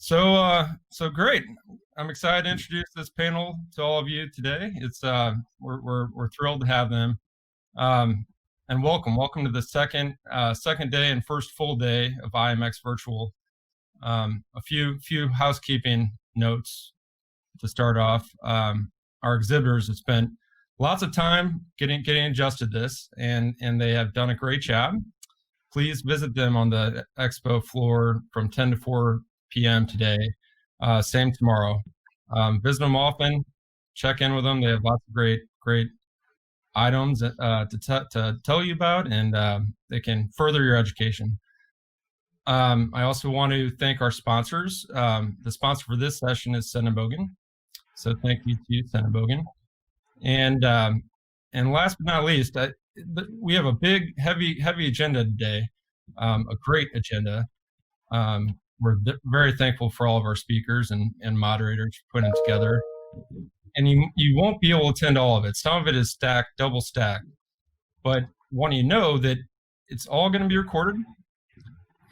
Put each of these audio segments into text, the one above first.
So great. I'm excited to introduce this panel to all of you today. We're thrilled to have them. And welcome to the second day and first full day of IMX Virtual. A few housekeeping notes to start off. Our exhibitors have spent lots of time getting adjusted to this, and they have done a great job. Please visit them on the expo floor from 10 to 4 p.m. today. Same tomorrow. Visit them often. Check in with them. They have lots of great items to tell you about, and they can further your education. I also want to thank our sponsors. The sponsor for this session is Senebogen. So thank you to Senebogen. And last but not least, we have a big, heavy agenda today, a great agenda. We're very thankful for all of our speakers and moderators for putting it together. And you won't be able to attend all of it. Some of it is double stacked. But want you to know that it's all going to be recorded.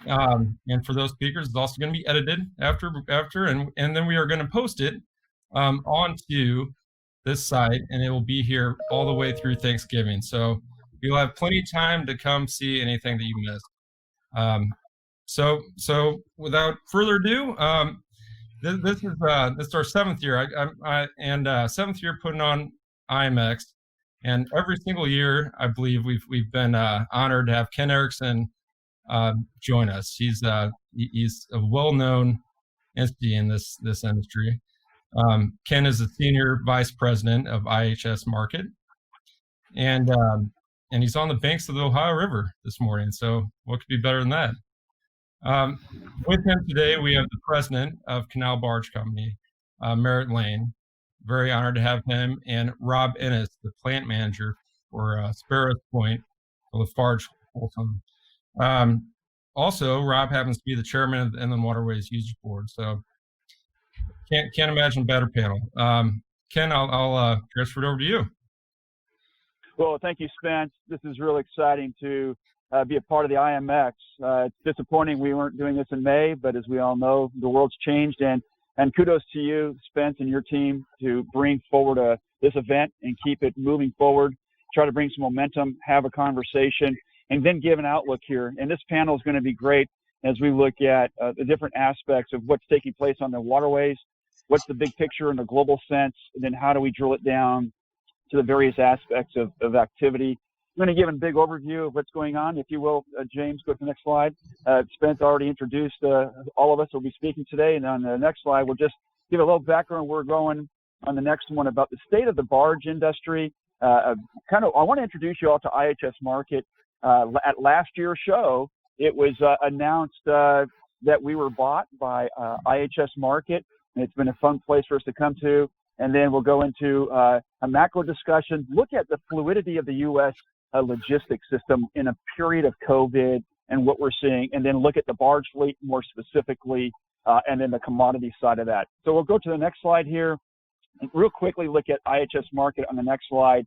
And for those speakers, it's also going to be edited after, and then we are going to post it onto this site, and it will be here all the way through Thanksgiving. So you'll have plenty of time to come see anything that you missed. So without further ado, this is our seventh year. Seventh year putting on IMX, and every single year I believe we've been honored to have Ken Erickson join us. He's a well-known entity in this industry. Ken is the senior vice president of IHS Market, and he's on the banks of the Ohio River this morning. So what could be better than that? With him today, we have the president of Canal Barge Company, Merritt Lane. Very honored to have him, and Rob Ennis, the plant manager for Sparrows Point, Lafarge Folsom. Also, Rob happens to be the chairman of the Inland Waterways Users Board. So can't imagine a better panel. Ken, I'll transfer it over to you. Well, thank you, Spence. This is really exciting to be a part of the IMX. It's disappointing we weren't doing this in May, but as we all know, the world's changed, and kudos to you, Spence, and your team to bring forward this event and keep it moving forward, try to bring some momentum, have a conversation, and then give an outlook here. And this panel is going to be great as we look at the different aspects of what's taking place on the waterways, what's the big picture in the global sense, and then how do we drill it down to the various aspects of activity. I'm going to give a big overview of what's going on. If you will, James, go to the next slide. Spence already introduced all of us who will be speaking today. And on the next slide, we'll just give a little background where we're going on the next one about the state of the barge industry. I want to introduce you all to IHS Market. At last year's show, it was announced that we were bought by IHS Market. And it's been a fun place for us to come to. And then we'll go into a macro discussion, look at the fluidity of the U.S. Logistics system in a period of COVID and what we're seeing, and then look at the barge fleet more specifically, and then the commodity side of that. So we'll go to the next slide here and real quickly look at IHS Market on the next slide.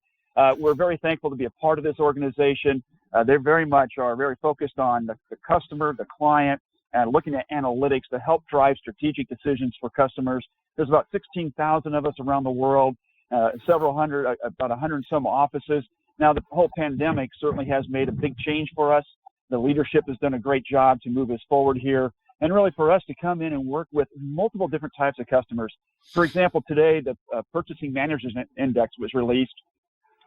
We're very thankful to be a part of this organization. They very much are very focused on the customer, the client, and looking at analytics to help drive strategic decisions for customers. There's about 16,000 of us around the world, several hundred, about 100 and some offices. Now, the whole pandemic certainly has made a big change for us. The leadership has done a great job to move us forward here, and really for us to come in and work with multiple different types of customers. For example, today, the Purchasing Managers Index was released,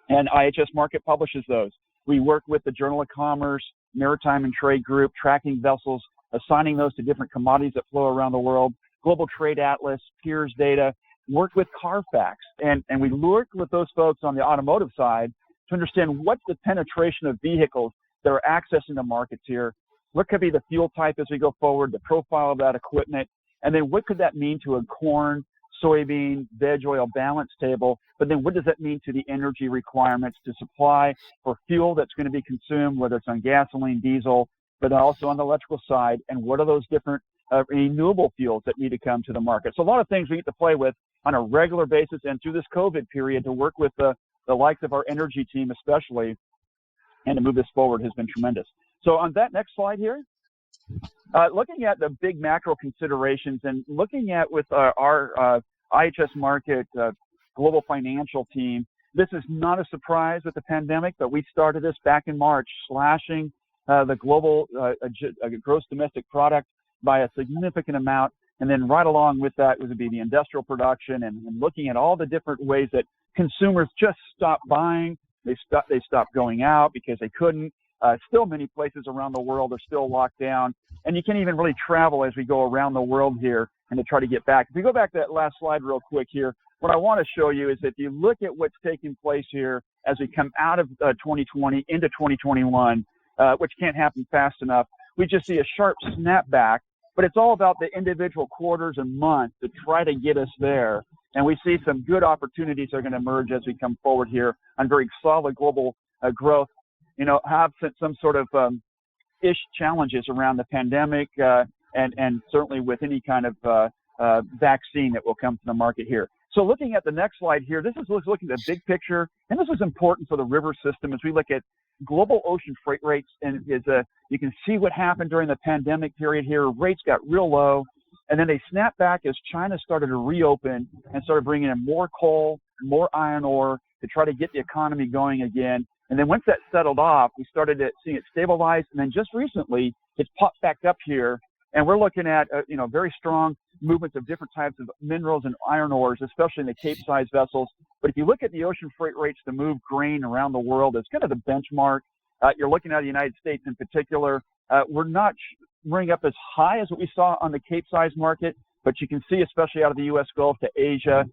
and IHS Market publishes those. We work with the Journal of Commerce, Maritime and Trade Group, tracking vessels, assigning those to different commodities that flow around the world, Global Trade Atlas, Peers Data, work with Carfax, and we work with those folks on the automotive side to understand what's the penetration of vehicles that are accessing the markets here, what could be the fuel type as we go forward, the profile of that equipment, and then what could that mean to a corn, soybean, veg oil balance table, but then what does that mean to the energy requirements to supply for fuel that's going to be consumed, whether it's on gasoline, diesel, but also on the electrical side, and what are those different renewable fuels that need to come to the market. So a lot of things we need to play with on a regular basis and through this COVID period to work with the likes of our energy team especially, and to move this forward has been tremendous. So on that next slide here, Looking at the big macro considerations and looking at with our IHS Markit global financial team, this is not a surprise with the pandemic, but we started this back in March, slashing the global gross domestic product by a significant amount. And then right along with that would be the industrial production and looking at all the different ways that consumers just stopped buying. They stopped going out because they couldn't. Still many places around the world are still locked down. And you can't even really travel as we go around the world here and to try to get back. If we go back to that last slide real quick here, what I want to show you is if you look at what's taking place here as we come out of 2020 into 2021, which can't happen fast enough, we just see a sharp snapback, but it's all about the individual quarters and months to try to get us there. And we see some good opportunities that are going to emerge as we come forward here on very solid global growth. Have some sort of challenges around the pandemic and certainly with any kind of vaccine that will come to the market here. So looking at the next slide here, this is looking at the big picture, and this is important for the river system as we look at global ocean freight rates. And you can see what happened during the pandemic period here. Rates got real low, and then they snapped back as China started to reopen and started bringing in more coal, more iron ore to try to get the economy going again. And then once that settled off, we started seeing it stabilize, and then just recently it's popped back up here, and we're looking at very strong movements of different types of minerals and iron ores, especially in the Cape-size vessels. But if you look at the ocean freight rates to move grain around the world, it's kind of the benchmark. You're looking at the United States in particular. We're not running up as high as what we saw on the Cape-size market, but you can see, especially out of the U.S. Gulf to Asia,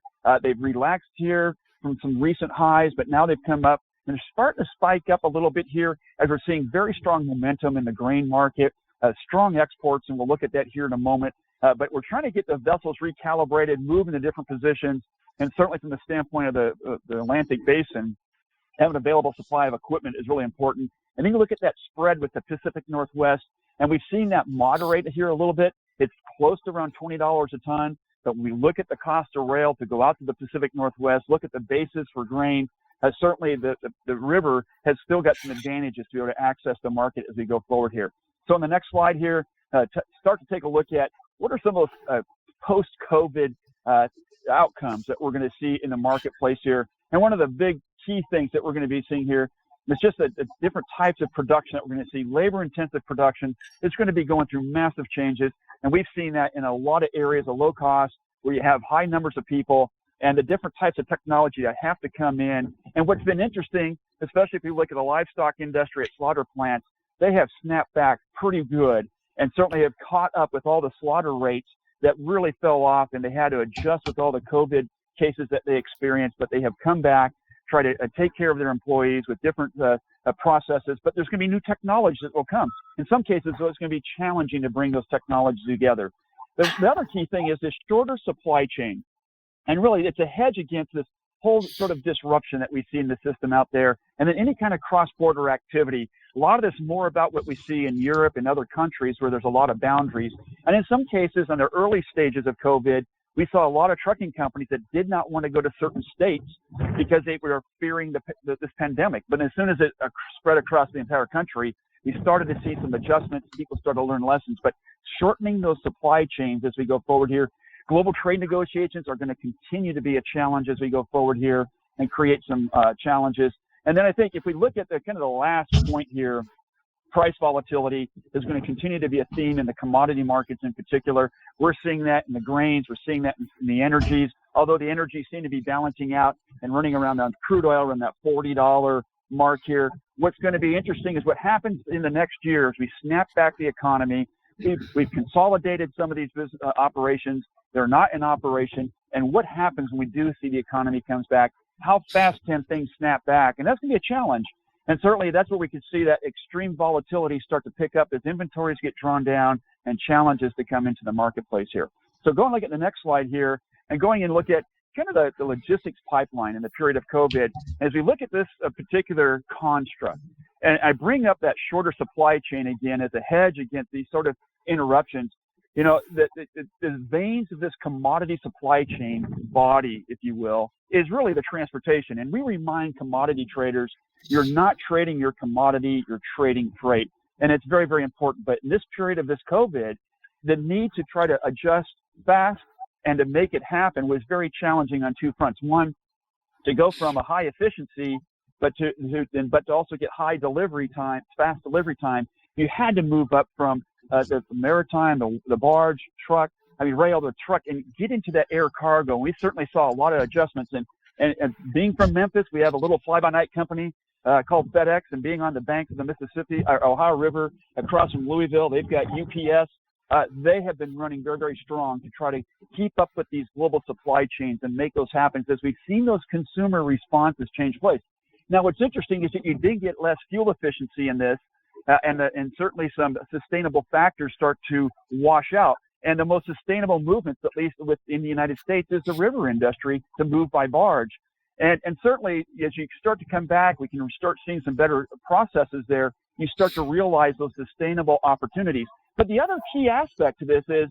they've relaxed here from some recent highs, but now they've come up and they're starting to spike up a little bit here as we're seeing very strong momentum in the grain market, strong exports, and we'll look at that here in a moment. But we're trying to get the vessels recalibrated, move into different positions, and certainly from the standpoint of the Atlantic Basin, having available supply of equipment is really important. And then you look at that spread with the Pacific Northwest, and we've seen that moderate here a little bit. It's close to around $20 a ton, but when we look at the cost of rail to go out to the Pacific Northwest, look at the basis for grain, certainly the river has still got some advantages to be able to access the market as we go forward here. So on the next slide here, start to take a look at what are some of those post-COVID outcomes that we're going to see in the marketplace here. And one of the big key things that we're going to be seeing here is just the different types of production that we're going to see. Labor-intensive production is going to be going through massive changes, and we've seen that in a lot of areas of low cost where you have high numbers of people and the different types of technology that have to come in. And what's been interesting, especially if you look at the livestock industry at slaughter plants, they have snapped back pretty good and certainly have caught up with all the slaughter rates that really fell off, and they had to adjust with all the COVID cases that they experienced, but they have come back, try to take care of their employees with different processes, but there's going to be new technologies that will come. In some cases, though, it's going to be challenging to bring those technologies together. The other key thing is this shorter supply chain. And really, it's a hedge against this whole sort of disruption that we see in the system out there. And then any kind of cross-border activity. A lot of this more about what we see in Europe and other countries where there's a lot of boundaries. And in some cases, in the early stages of COVID, we saw a lot of trucking companies that did not want to go to certain states because they were fearing this pandemic. But as soon as it spread across the entire country, we started to see some adjustments. People started to learn lessons. But shortening those supply chains as we go forward here, global trade negotiations are going to continue to be a challenge as we go forward here and create some challenges. And then I think if we look at the kind of the last point here, price volatility is going to continue to be a theme in the commodity markets in particular. We're seeing that in the grains. We're seeing that in the energies, although the energies seem to be balancing out and running around on crude oil around that $40 mark here. What's going to be interesting is what happens in the next year as we snap back the economy. We've consolidated some of these business operations. They're not in operation. And what happens when we do see the economy comes back? How fast can things snap back? And that's going to be a challenge. And certainly that's where we can see that extreme volatility start to pick up as inventories get drawn down and challenges to come into the marketplace here. So go and look at the next slide here and going and look at kind of the logistics pipeline in the period of COVID. As we look at this particular construct, and I bring up that shorter supply chain again as a hedge against these sort of interruptions. You know, the veins of this commodity supply chain body, if you will, is really the transportation. And we remind commodity traders, you're not trading your commodity, you're trading freight. and it's very, very important. But in this period of this COVID, the need to try to adjust fast and to make it happen was very challenging on two fronts. One, to go from a high efficiency, but to also get high delivery time, fast delivery time, you had to move up from the maritime, the barge, truck, rail to truck, and get into that air cargo. And we certainly saw a lot of adjustments. And being from Memphis, we have a little fly-by-night company called FedEx, and being on the banks of the Mississippi, or Ohio River, across from Louisville, they've got UPS. They have been running very, very strong to try to keep up with these global supply chains and make those happen, because we've seen those consumer responses change place. Now, what's interesting is that you did get less fuel efficiency in this, and certainly some sustainable factors start to wash out. And the most sustainable movements, at least within the United States, is the river industry to move by barge. And certainly, as you start to come back, we can start seeing some better processes there. You start to realize those sustainable opportunities. But the other key aspect to this is,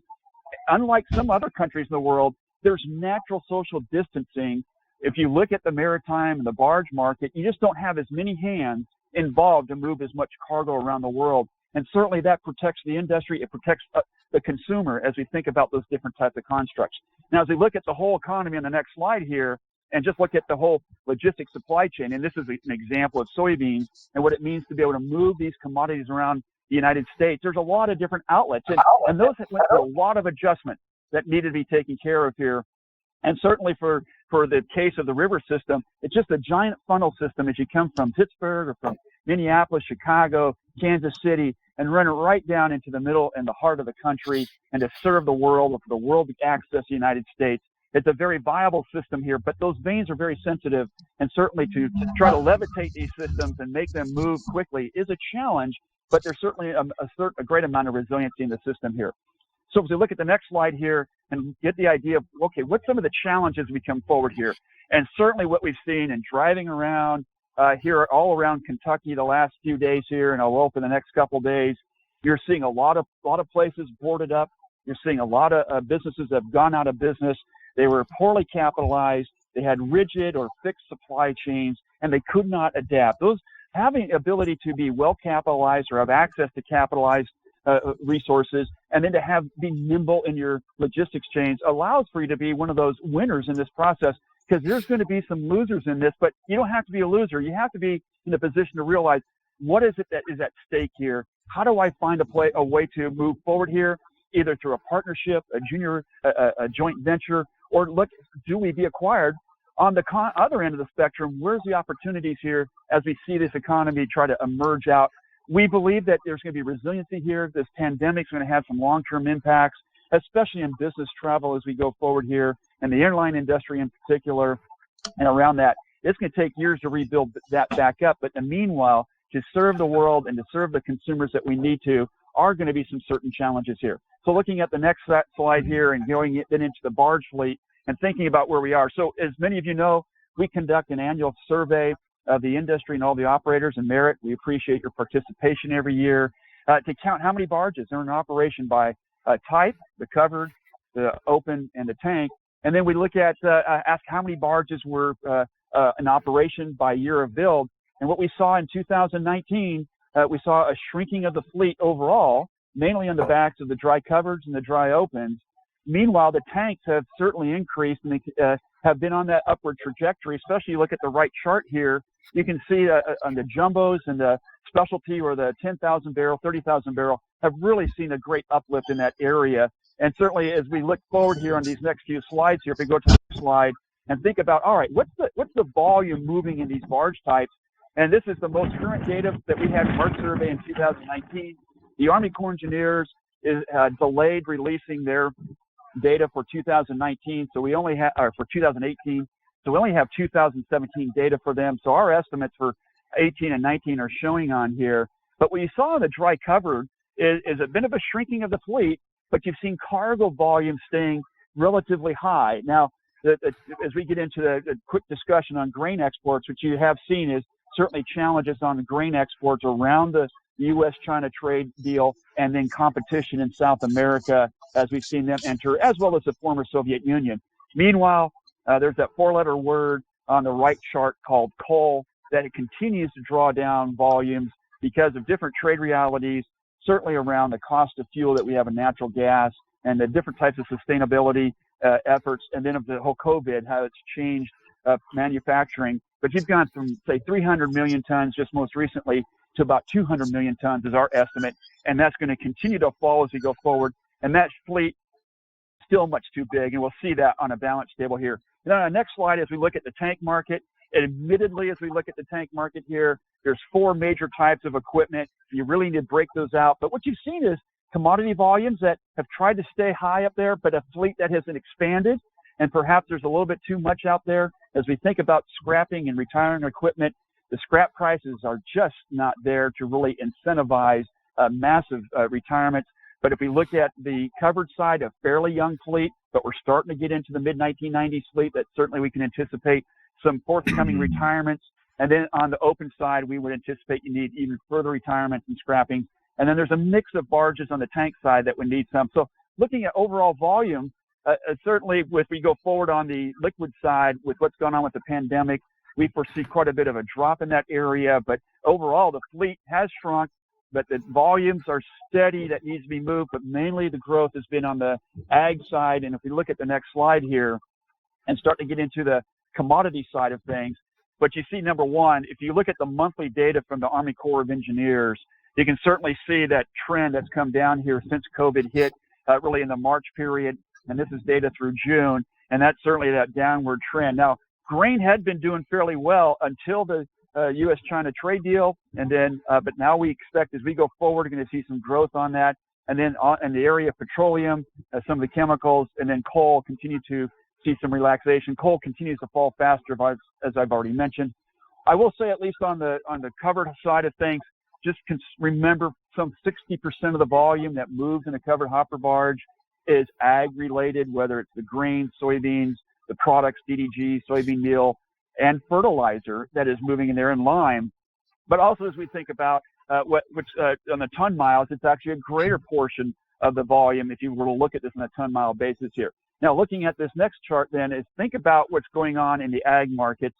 unlike some other countries in the world, there's natural social distancing. If you look at the maritime and the barge market, you just don't have as many hands involved to move as much cargo around the world. And certainly that protects the industry. It protects the consumer as we think about those different types of constructs. Now, as we look at the whole economy on the next slide here, and just look at the whole logistics supply chain, and this is an example of soybeans and what it means to be able to move these commodities around the United States. There's a lot of different outlets, and those went through a lot of adjustments that needed to be taken care of here. And certainly for the case of the river system, it's just a giant funnel system as you come from Pittsburgh or from Minneapolis, Chicago, Kansas City, and run it right down into the middle and the heart of the country, and to serve the world, or for the world to access the United States. It's a very viable system here, but those veins are very sensitive, and certainly to try to levitate these systems and make them move quickly is a challenge, but there's certainly a great amount of resiliency in the system here. So as we look at the next slide here and get the idea of, okay, what's some of the challenges we come forward here? And certainly what we've seen in driving around here all around Kentucky the last few days here, and I'll roll for the next couple of days, you're seeing a lot of places boarded up. You're seeing a lot of businesses that have gone out of business. They were poorly capitalized. They had rigid or fixed supply chains, and they could not adapt. Those having ability to be well capitalized or have access to capitalized resources, and then to be nimble in your logistics chains, allows for you to be one of those winners in this process, because there's going to be some losers in this, but you don't have to be a loser. You have to be in a position to realize, what is it that is at stake here? How do I find a way to move forward here, either through a partnership, a joint venture, or do we be acquired? On the other end of the spectrum, where's the opportunities here as we see this economy try to emerge out? We believe that there's going to be resiliency here. This pandemic is going to have some long-term impacts, especially in business travel as we go forward here, and the airline industry in particular, and around that. It's going to take years to rebuild that back up, but in the meanwhile, to serve the world and to serve the consumers that we need to, are going to be some certain challenges here. So looking at the next slide here and going then into the barge fleet and thinking about where we are. So as many of you know, we conduct an annual survey of the industry and all the operators and Merit. We appreciate your participation every year to count how many barges are in operation by type, the covered, the open, and the tank. And then we look at, ask how many barges were in operation by year of build. And what we saw in 2019, we saw a shrinking of the fleet overall, mainly on the backs of the dry covereds and the dry opens. Meanwhile, the tanks have certainly increased, and they have been on that upward trajectory. Especially, you look at the right chart here, you can see on the jumbos and the specialty, or the 10,000 barrel, 30,000 barrel, have really seen a great uplift in that area. And certainly, as we look forward here on these next few slides here, if we go to the next slide and think about, all right, what's the volume moving in these barge types? And this is the most current data that we had from our survey in 2019. The Army Corps Engineers delayed releasing their data for 2019, so we only have, or for 2018, so we only have 2017 data for them. So our estimates for 18 and 19 are showing on here. But what you saw in the dry covered is a bit of a shrinking of the fleet, but you've seen cargo volume staying relatively high. Now, as we get into the quick discussion on grain exports, which you have seen is certainly challenges on the grain exports around the U.S.-China trade deal, and then competition in South America as we've seen them enter, as well as the former Soviet Union. Meanwhile, there's that four-letter word on the right chart called coal, that it continues to draw down volumes because of different trade realities, certainly around the cost of fuel that we have in natural gas and the different types of sustainability efforts, and then of the whole COVID, how it's changed manufacturing. But you've gone from, say, 300 million tons just most recently to about 200 million tons is our estimate, and that's going to continue to fall as we go forward. And that fleet still much too big, and we'll see that on a balance table here. And on our next slide, as we look at the tank market, admittedly, as we look at the tank market here, there's 4 major types of equipment. You really need to break those out. But what you've seen is commodity volumes that have tried to stay high up there, but a fleet that hasn't expanded, and perhaps there's a little bit too much out there. As we think about scrapping and retiring equipment, the scrap prices are just not there to really incentivize massive retirements. But if we look at the covered side, a fairly young fleet, but we're starting to get into the mid-1990s fleet, that certainly we can anticipate some forthcoming retirements. And then on the open side, we would anticipate you need even further retirements and scrapping. And then there's a mix of barges on the tank side that would need some. So looking at overall volume, certainly if we go forward on the liquid side with what's going on with the pandemic, we foresee quite a bit of a drop in that area. But overall, the fleet has shrunk, but the volumes are steady that needs to be moved. But mainly the growth has been on the ag side. And if we look at the next slide here and start to get into the commodity side of things, but you see, number one, if you look at the monthly data from the Army Corps of Engineers, you can certainly see that trend that's come down here since COVID hit, really in the March period. And this is data through June, and that's certainly that downward trend. Now, grain had been doing fairly well until the U.S.-China trade deal, and then, but now we expect as we go forward, we're going to see some growth on that. And then in the area of petroleum, some of the chemicals, and then coal continue to see some relaxation. Coal continues to fall faster, as I've already mentioned. I will say, at least on the covered side of things, just remember some 60% of the volume that moves in a covered hopper barge is ag related, whether it's the grain, soybeans, the products, DDG, soybean meal, and fertilizer that is moving in there, in lime. But also as we think about on the ton miles, it's actually a greater portion of the volume if you were to look at this on a ton mile basis here. Now, looking at this next chart then is think about what's going on in the ag markets.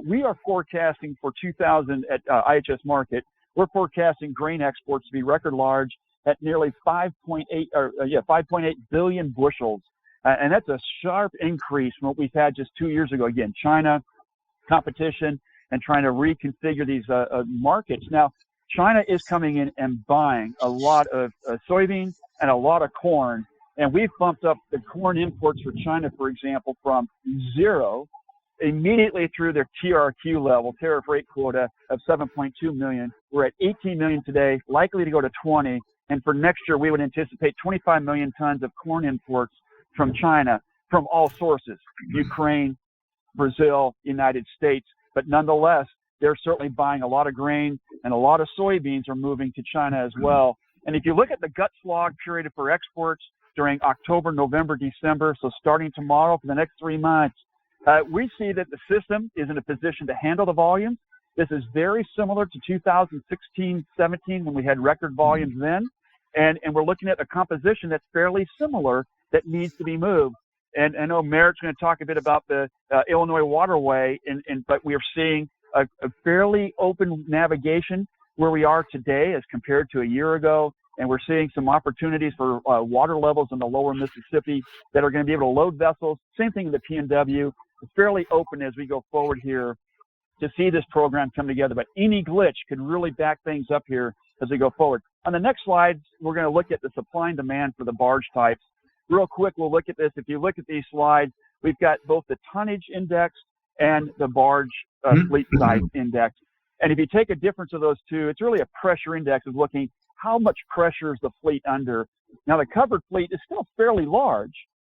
We are forecasting for 2000 at IHS Markit, we're forecasting grain exports to be record large at nearly 5.8 billion bushels. And that's a sharp increase from what we've had just 2 years ago. Again, China, competition, and trying to reconfigure these markets. Now, China is coming in and buying a lot of soybeans and a lot of corn. And we've bumped up the corn imports for China, for example, from 0 immediately through their TRQ level, tariff rate quota of 7.2 million. We're at 18 million today, likely to go to 20. And for next year, we would anticipate 25 million tons of corn imports from China from all sources, Ukraine, Brazil, United States. But nonetheless, they're certainly buying a lot of grain, and a lot of soybeans are moving to China as well. And if you look at the gut slog period for exports during October, November, December, so starting tomorrow for the next 3 months, we see that the system is in a position to handle the volume. This is very similar to 2016, 17 when we had record volumes then. And we're looking at a composition that's fairly similar that needs to be moved. And I know Merritt's going to talk a bit about the Illinois Waterway, but we are seeing a fairly open navigation where we are today as compared to a year ago. And we're seeing some opportunities for water levels in the lower Mississippi that are going to be able to load vessels. Same thing in the PNW. It's fairly open as we go forward here to see this program come together. But any glitch could really back things up here as we go forward. On the next slide, we're going to look at the supply and demand for the barge types. Real quick, we'll look at this. If you look at these slides, we've got both the tonnage index and the barge fleet size index. And if you take a difference of those two, it's really a pressure index of looking how much pressure is the fleet under. Now, the covered fleet is still fairly large,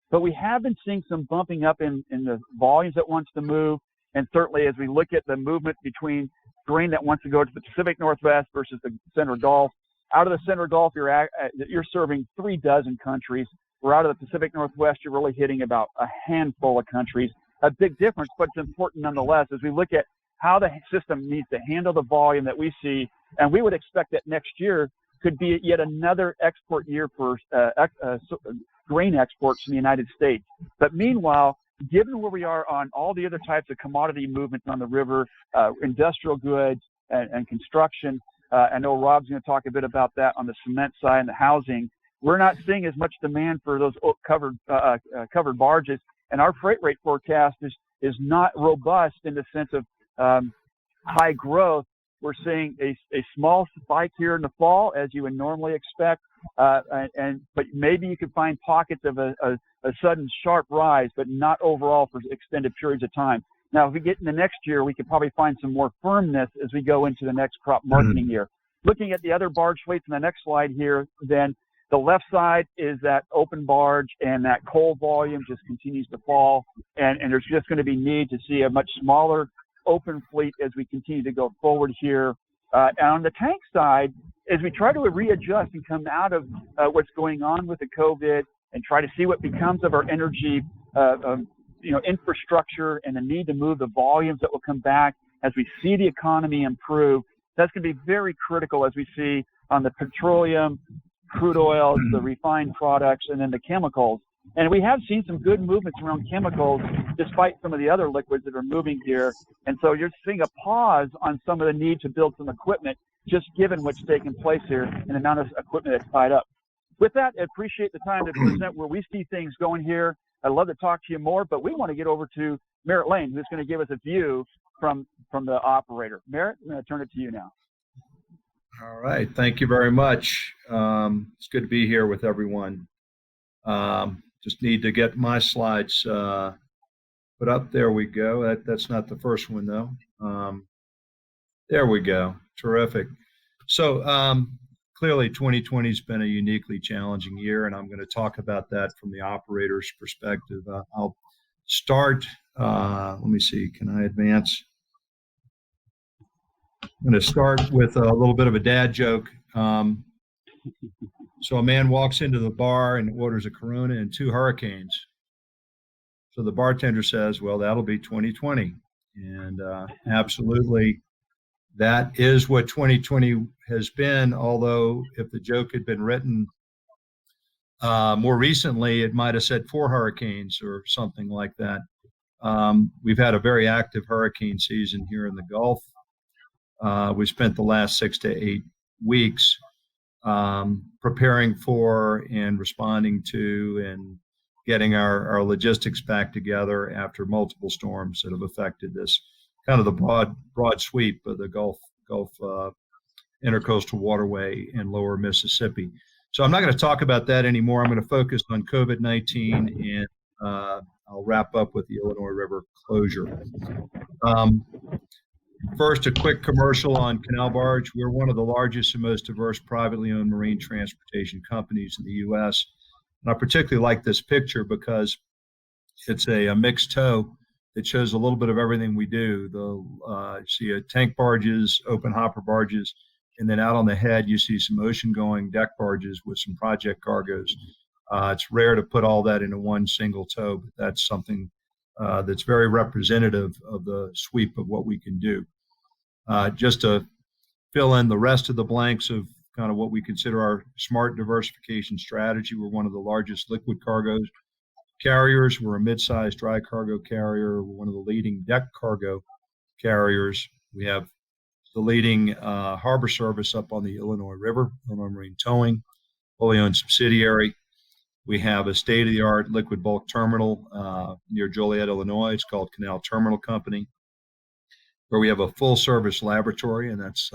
but we have been seeing some bumping up in the volumes that wants to move. And certainly as we look at the movement between grain that wants to go to the Pacific Northwest versus the Central Gulf, out of the Central Gulf, you're serving 3 dozen countries. We're out of the Pacific Northwest, you're really hitting about a handful of countries. A big difference, but it's important nonetheless as we look at how the system needs to handle the volume that we see. And we would expect that next year could be yet another export year for grain exports from the United States. But meanwhile, given where we are on all the other types of commodity movements on the river, industrial goods and construction, I know Rob's going to talk a bit about that on the cement side and the housing. We're not seeing as much demand for those covered barges, and our freight rate forecast is not robust in the sense of high growth. We're seeing a small spike here in the fall, as you would normally expect, but maybe you could find pockets of a sudden sharp rise, but not overall for extended periods of time. Now, if we get into next year, we could probably find some more firmness as we go into the next crop marketing year. Looking at the other barge fleets in the next slide here, then the left side is that open barge, and that coal volume just continues to fall, and there's just going to be need to see a much smaller open fleet as we continue to go forward here. And on the tank side, as we try to readjust and come out of what's going on with the COVID and try to see what becomes of our energy infrastructure and the need to move the volumes that will come back as we see the economy improve, that's going to be very critical as we see on the petroleum, crude oils, the refined products, and then the chemicals. And we have seen some good movements around chemicals despite some of the other liquids that are moving here. And so you're seeing a pause on some of the need to build some equipment, just given what's taking place here and the amount of equipment that's tied up. With that, I appreciate the time to present where we see things going here. I'd love to talk to you more, but we want to get over to Merritt Lane, who's going to give us a view from the operator. Merritt, I'm going to turn it to you now. All right. Thank you very much. It's good to be here with everyone. Just need to get my slides put up. There we go. That's not the first one, though. There we go. Terrific. So clearly 2020 has been a uniquely challenging year, and I'm going to talk about that from the operator's perspective. I'll start, let me see, can I advance? I'm going to start with a little bit of a dad joke. So a man walks into the bar and orders a Corona and 2 Hurricanes. So the bartender says, well, that'll be 2020. And absolutely, that is what 2020 has been, although if the joke had been written more recently, it might have said 4 hurricanes or something like that. We've had a very active hurricane season here in the Gulf. We spent the last 6 to 8 weeks preparing for and responding to and getting our logistics back together after multiple storms that have affected this kind of the broad sweep of the Gulf intercoastal waterway and lower Mississippi. So I'm not going to talk about that anymore. I'm going to focus on COVID-19, and I'll wrap up with the Illinois River closure. First, a quick commercial on Canal Barge. We're one of the largest and most diverse privately owned marine transportation companies in the U.S. And I particularly like this picture because it's a mixed tow that shows a little bit of everything we do. You see tank barges, open hopper barges, and then out on the head you see some ocean-going deck barges with some project cargoes. It's rare to put all that into one single tow, but that's something that's very representative of the sweep of what we can do. Just to fill in the rest of the blanks of kind of what we consider our smart diversification strategy, we're one of the largest liquid cargoes carriers. We're a mid-sized dry cargo carrier. We're one of the leading deck cargo carriers. We have the leading harbor service up on the Illinois River, Illinois Marine Towing, wholly owned subsidiary. We have a state-of-the-art liquid bulk terminal near Joliet, Illinois. It's called Canal Terminal Company, where we have a full-service laboratory, and that's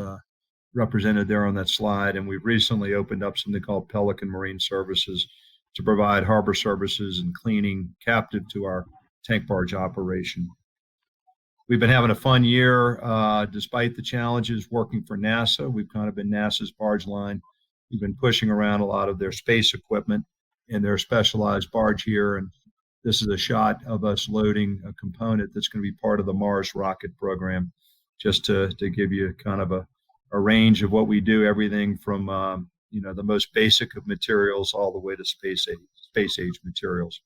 represented there on that slide. And we've recently opened up something called Pelican Marine Services to provide harbor services and cleaning captive to our tank barge operation. We've been having a fun year despite the challenges working for NASA. We've kind of been NASA's barge line. We've been pushing around a lot of their space equipment in their specialized barge here. And this is a shot of us loading a component that's going to be part of the Mars rocket program, just to give you kind of a range of what we do, everything from the most basic of materials all the way to space age materials.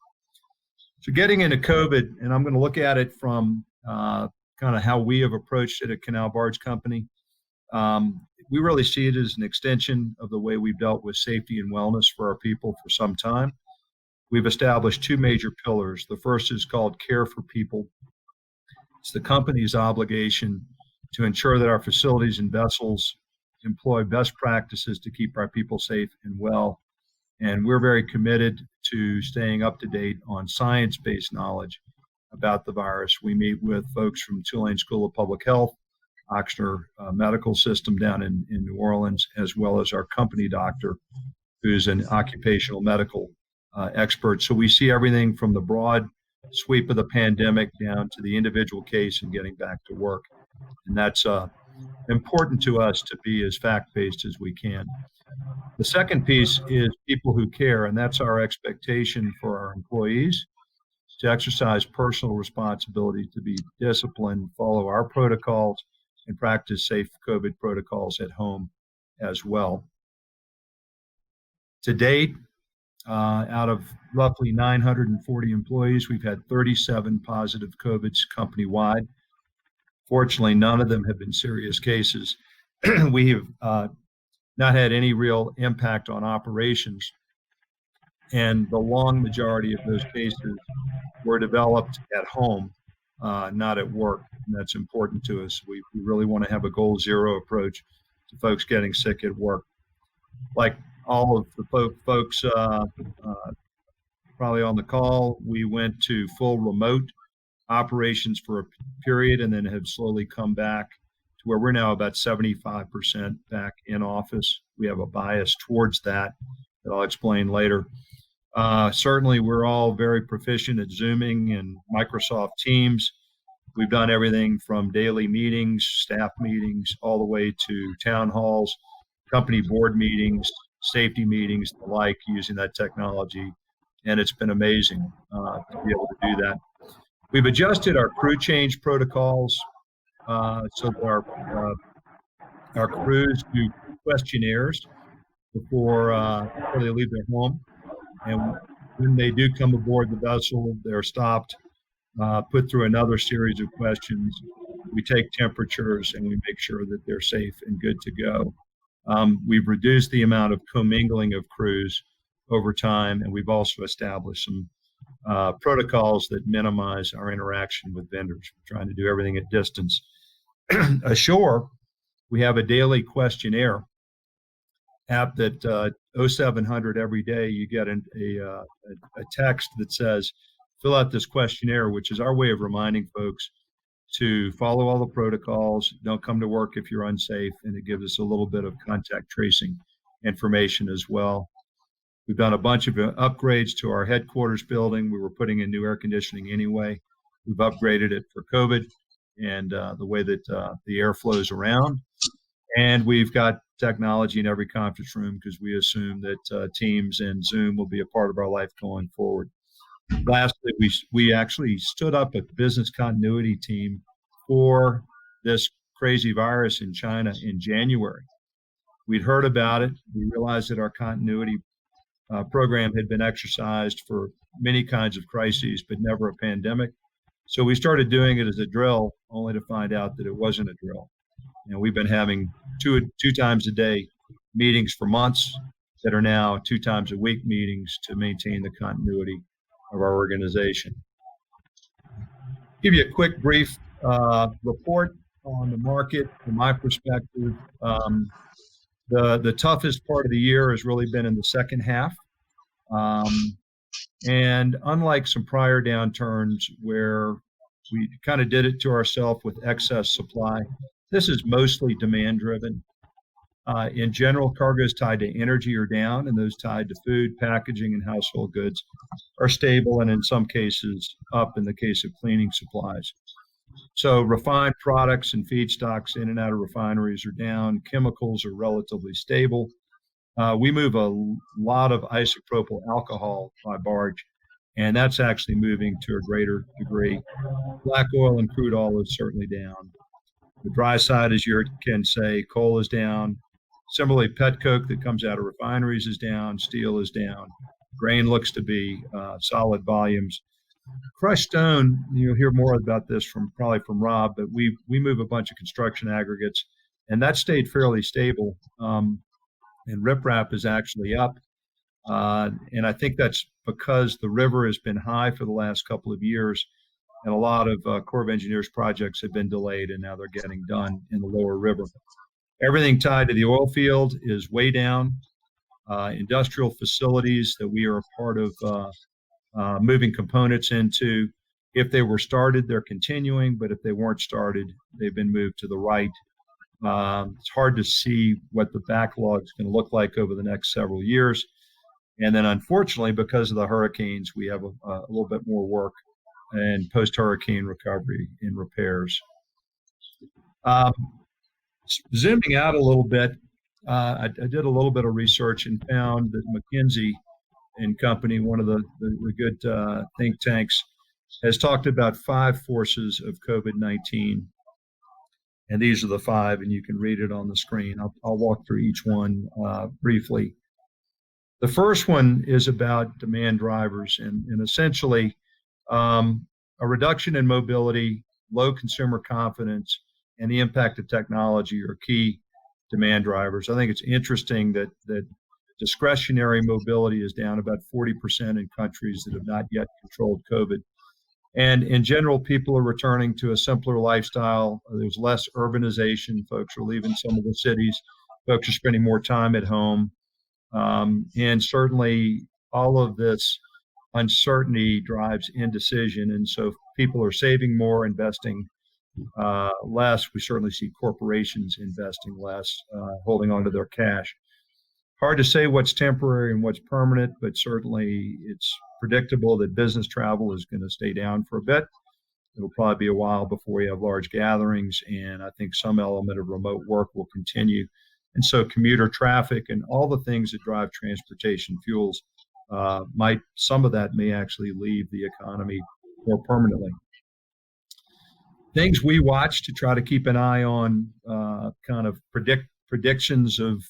So getting into COVID, and I'm going to look at it from kind of how we have approached it at Canal Barge Company. We really see it as an extension of the way we've dealt with safety and wellness for our people for some time. We've established 2 major pillars. The first is called Care for People. It's the company's obligation to ensure that our facilities and vessels employ best practices to keep our people safe and well. And we're very committed to staying up to date on science-based knowledge about the virus. We meet with folks from Tulane School of Public Health, Ochsner Medical System down in New Orleans, as well as our company doctor, who's an occupational medical expert. So we see everything from the broad sweep of the pandemic down to the individual case and getting back to work. And that's important to us to be as fact-based as we can. The second piece is people who care, and that's our expectation for our employees to exercise personal responsibility, to be disciplined, follow our protocols, and practice safe COVID protocols at home as well. To date, out of roughly 940 employees, we've had 37 positive COVIDs company-wide. Fortunately, none of them have been serious cases. We have not had any real impact on operations. And the long majority of those cases were developed at home, not at work. And that's important to us. We really want to have a goal zero approach to folks getting sick at work. Like all of the folks probably on the call, we went to full remote operations for a period and then have slowly come back to where we're now about 75% back in office. We have a bias towards that I'll explain later. Certainly, we're all very proficient at Zooming and Microsoft Teams. We've done everything from daily meetings, staff meetings, all the way to town halls, company board meetings, safety meetings, the like, using that technology. And it's been amazing to be able to do that. We've adjusted our crew change protocols so that our crews do questionnaires before they leave their home. And when they do come aboard the vessel, they're stopped, put through another series of questions. We take temperatures and we make sure that they're safe and good to go. We've reduced the amount of commingling of crews over time, and we've also established some protocols that minimize our interaction with vendors. We're trying to do everything at distance. Ashore, we have a daily questionnaire app that 0700 every day you get a text that says, fill out this questionnaire, which is our way of reminding folks to follow all the protocols, don't come to work if you're unsafe, and it gives us a little bit of contact tracing information as well. We've done a bunch of upgrades to our headquarters building. We were putting in new air conditioning anyway. We've upgraded it for COVID and the way that the air flows around. And we've got technology in every conference room because we assume that Teams and Zoom will be a part of our life going forward. Lastly, we actually stood up a business continuity team for this crazy virus in China in January. We'd heard about it. We realized that our continuity program had been exercised for many kinds of crises, but never a pandemic. So we started doing it as a drill, only to find out that it wasn't a drill. And we've been having two times a day meetings for months that are now 2 times a week meetings to maintain the continuity of our organization. Give you a quick brief report on the market from my perspective. The toughest part of the year has really been in the second half. And unlike some prior downturns where we kind of did it to ourselves with excess supply, this is mostly demand driven. In general, cargoes tied to energy are down, and those tied to food, packaging, and household goods are stable, and in some cases up in the case of cleaning supplies. So refined products and feedstocks in and out of refineries are down. Chemicals are relatively stable. We move a lot of isopropyl alcohol by barge, and that's actually moving to a greater degree. Black oil and crude oil is certainly down. The dry side, as you can say, coal is down. Similarly, pet coke that comes out of refineries is down. Steel is down. Grain looks to be solid volumes. Crushed stone, you'll hear more about this probably from Rob, but we move a bunch of construction aggregates, and that stayed fairly stable. And riprap is actually up. And I think that's because the river has been high for the last couple of years, and a lot of Corps of Engineers projects have been delayed, and now they're getting done in the lower river. Everything tied to the oil field is way down. Industrial facilities that we are a part of moving components into, if they were started, they're continuing, but if they weren't started, they've been moved to the right. It's hard to see what the backlog is going to look like over the next several years. And then, unfortunately, because of the hurricanes, we have a little bit more work and post-hurricane recovery and repairs. Um, Zooming out a little bit, I did a little bit of research and found that McKinsey and Company, one of the good think tanks, has talked about 5 forces of COVID-19. And these are the 5, and you can read it on the screen. I'll walk through each one briefly. The first one is about demand drivers, and essentially a reduction in mobility, low consumer confidence, and the impact of technology are key demand drivers. I think it's interesting that discretionary mobility is down about 40% in countries that have not yet controlled COVID. And in general, people are returning to a simpler lifestyle. There's less urbanization. Folks are leaving some of the cities. Folks are spending more time at home. And certainly all of this uncertainty drives indecision. And so people are saving more, investing less. We certainly see corporations investing less, holding on to their cash. Hard to say what's temporary and what's permanent, but certainly it's predictable that business travel is going to stay down for a bit. It'll probably be a while before we have large gatherings, and I think some element of remote work will continue. And so commuter traffic and all the things that drive transportation fuels, some of that may actually leave the economy more permanently. Things we watch to try to keep an eye on kind of predictions of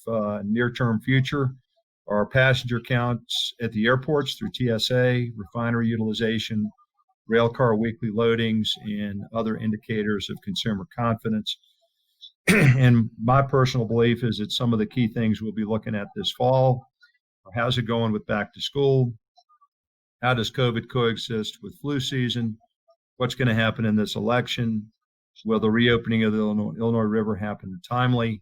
near-term future are passenger counts at the airports through TSA, refinery utilization, rail car weekly loadings, and other indicators of consumer confidence. And my personal belief is that some of the key things we'll be looking at this fall are: how's it going with back to school? How does COVID coexist with flu season? What's going to happen in this election? Will the reopening of the Illinois River happen timely?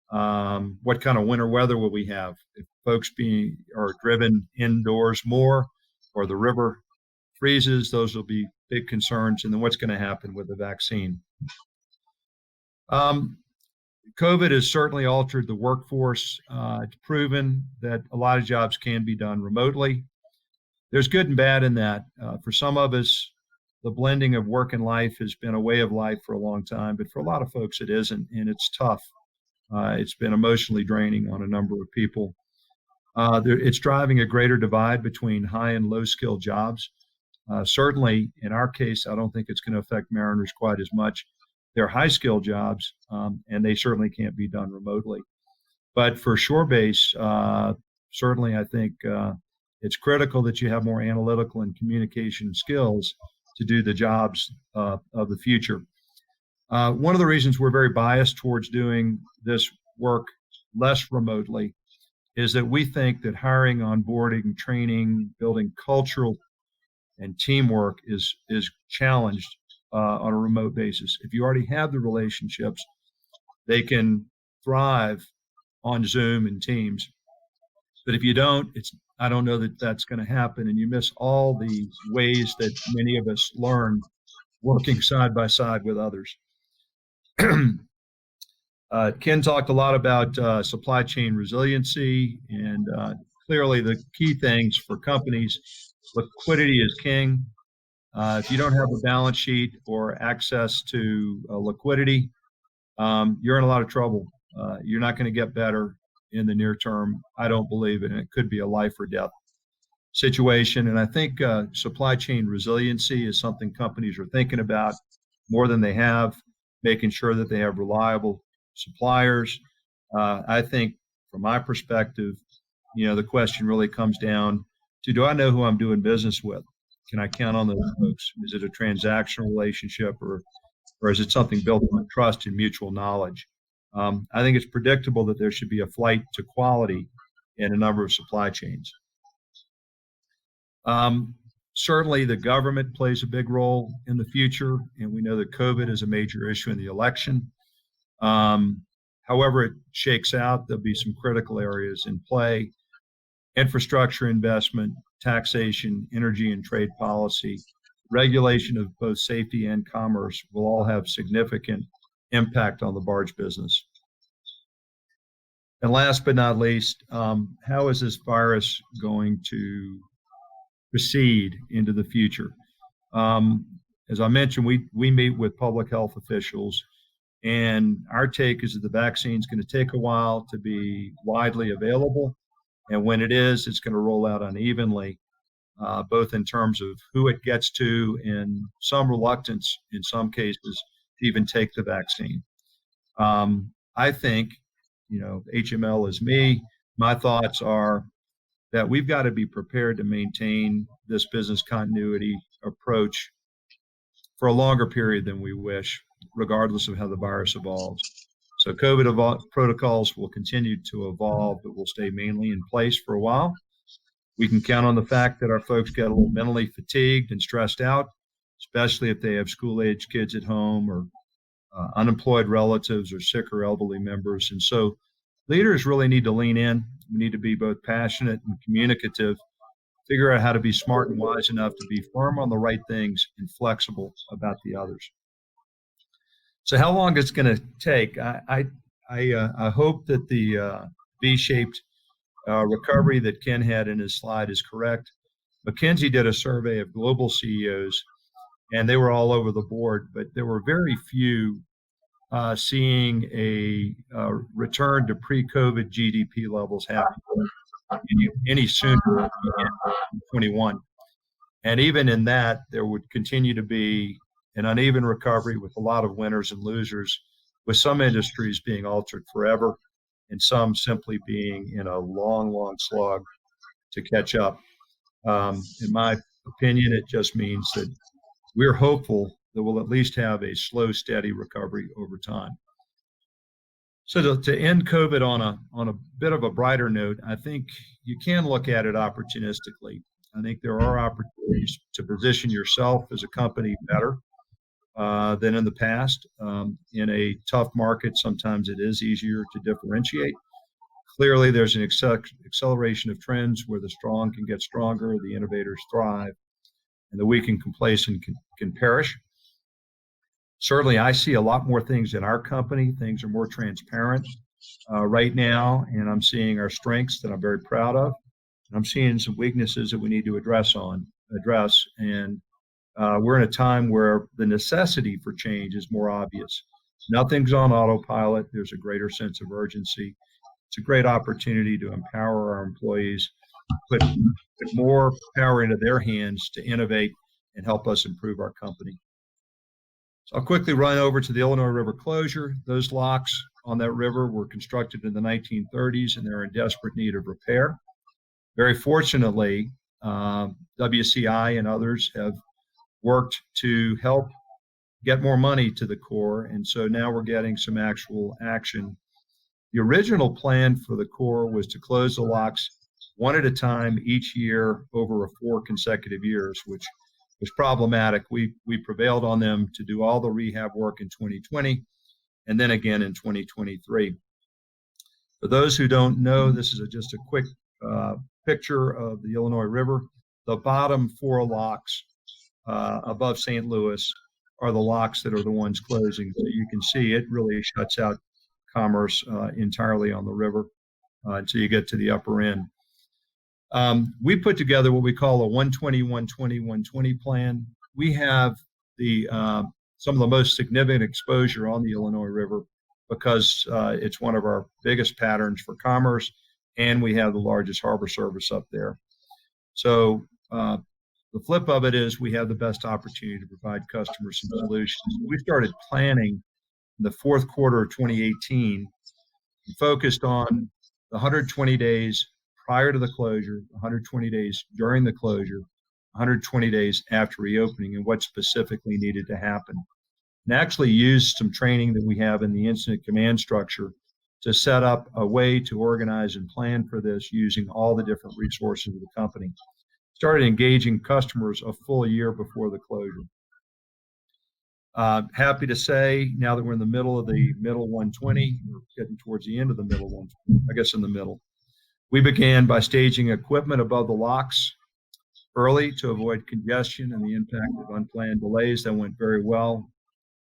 What kind of winter weather will we have? If folks are driven indoors more, or the river freezes, those will be big concerns. And then what's going to happen with the vaccine? COVID has certainly altered the workforce. It's proven that a lot of jobs can be done remotely. There's good and bad in that. For some of us, the blending of work and life has been a way of life for a long time, but for a lot of folks it isn't, and it's tough. It's been emotionally draining on a number of people. It's driving a greater divide between high and low skill jobs. Certainly, in our case, I don't think it's going to affect mariners quite as much. They're high skill jobs, and they certainly can't be done remotely. But for shore base, certainly I think it's critical that you have more analytical and communication skills to do the jobs of the future. One of the reasons we're very biased towards doing this work less remotely is that we think that hiring, onboarding, training, building cultural and teamwork is challenged on a remote basis. If you already have the relationships, they can thrive on Zoom and Teams. But if you don't, I don't know that that's going to happen, and you miss all the ways that many of us learn working side by side with others. Ken talked a lot about supply chain resiliency, and clearly the key things for companies: liquidity is king. If you don't have a balance sheet or access to liquidity, you're in a lot of trouble. You're not going to get better in the near term, I don't believe, and it could be a life or death situation. And I think supply chain resiliency is something companies are thinking about more than they have, making sure that they have reliable suppliers. I think from my perspective, the question really comes down to, do I know who I'm doing business with? Can I count on those folks? Is it a transactional relationship, or is it something built on trust and mutual knowledge? I think it's predictable that there should be a flight to quality in a number of supply chains. Certainly, the government plays a big role in the future, and we know that COVID is a major issue in the election. However it shakes out, there'll be some critical areas in play. Infrastructure investment, taxation, energy and trade policy, regulation of both safety and commerce will all have significant impact on the barge business. And last but not least, how is this virus going to proceed into the future? As I mentioned, we meet with public health officials, and our take is that the vaccine is going to take a while to be widely available. And when it is, it's going to roll out unevenly, both in terms of who it gets to and some reluctance in some cases to even take the vaccine. I think, HML is me. My thoughts are that we've got to be prepared to maintain this business continuity approach for a longer period than we wish, regardless of how the virus evolves. So COVID protocols will continue to evolve, but will stay mainly in place for a while. We can count on the fact that our folks get a little mentally fatigued and stressed out, especially if they have school-age kids at home or unemployed relatives or sick or elderly members. And so leaders really need to lean in. We need to be both passionate and communicative, figure out how to be smart and wise enough to be firm on the right things and flexible about the others. So how long it's going to take? I hope that the V-shaped recovery that Ken had in his slide is correct. McKinsey did a survey of global CEOs, and they were all over the board, but there were very few seeing a return to pre-COVID GDP levels happen any sooner than 2021. And even in that, there would continue to be an uneven recovery with a lot of winners and losers, with some industries being altered forever and some simply being in a long, long slog to catch up. In my opinion, it just means that we're hopeful that we'll at least have a slow, steady recovery over time. So to end COVID on a bit of a brighter note, I think you can look at it opportunistically. I think there are opportunities to position yourself as a company better than in the past. In a tough market, sometimes it is easier to differentiate. Clearly, there's an acceleration of trends where the strong can get stronger, the innovators thrive, and the weak and complacent can perish. Certainly, I see a lot more things in our company. Things are more transparent right now, and I'm seeing our strengths that I'm very proud of. And I'm seeing some weaknesses that we need to address. And we're in a time where the necessity for change is more obvious. Nothing's on autopilot. There's a greater sense of urgency. It's a great opportunity to empower our employees, put more power into their hands to innovate and help us improve our company. So I'll quickly run over to the Illinois River closure. Those locks on that river were constructed in the 1930s, and they're in desperate need of repair. Very fortunately, WCI and others have worked to help get more money to the Corps, and so now we're getting some actual action. The original plan for the Corps was to close the locks one at a time each year over 4 consecutive years, which was problematic. We prevailed on them to do all the rehab work in 2020 and then again in 2023. For those who don't know, this is just a quick picture of the Illinois River. The bottom 4 locks above St. Louis are the locks that are the ones closing. So you can see it really shuts out commerce entirely on the river until you get to the upper end. We put together what we call a 120, 120, 120 plan. We have the some of the most significant exposure on the Illinois River because it's one of our biggest patterns for commerce, and we have the largest harbor service up there. So the flip of it is we have the best opportunity to provide customers some solutions. We started planning in the fourth quarter of 2018 and focused on the 120 days prior to the closure, 120 days during the closure, 120 days after reopening, and what specifically needed to happen. And actually used some training that we have in the incident command structure to set up a way to organize and plan for this using all the different resources of the company. Started engaging customers a full year before the closure. Happy to say now that we're in the middle of the middle 120, we're getting towards the end of the middle 120, I guess in the middle. We began by staging equipment above the locks early to avoid congestion and the impact of unplanned delays. That went very well.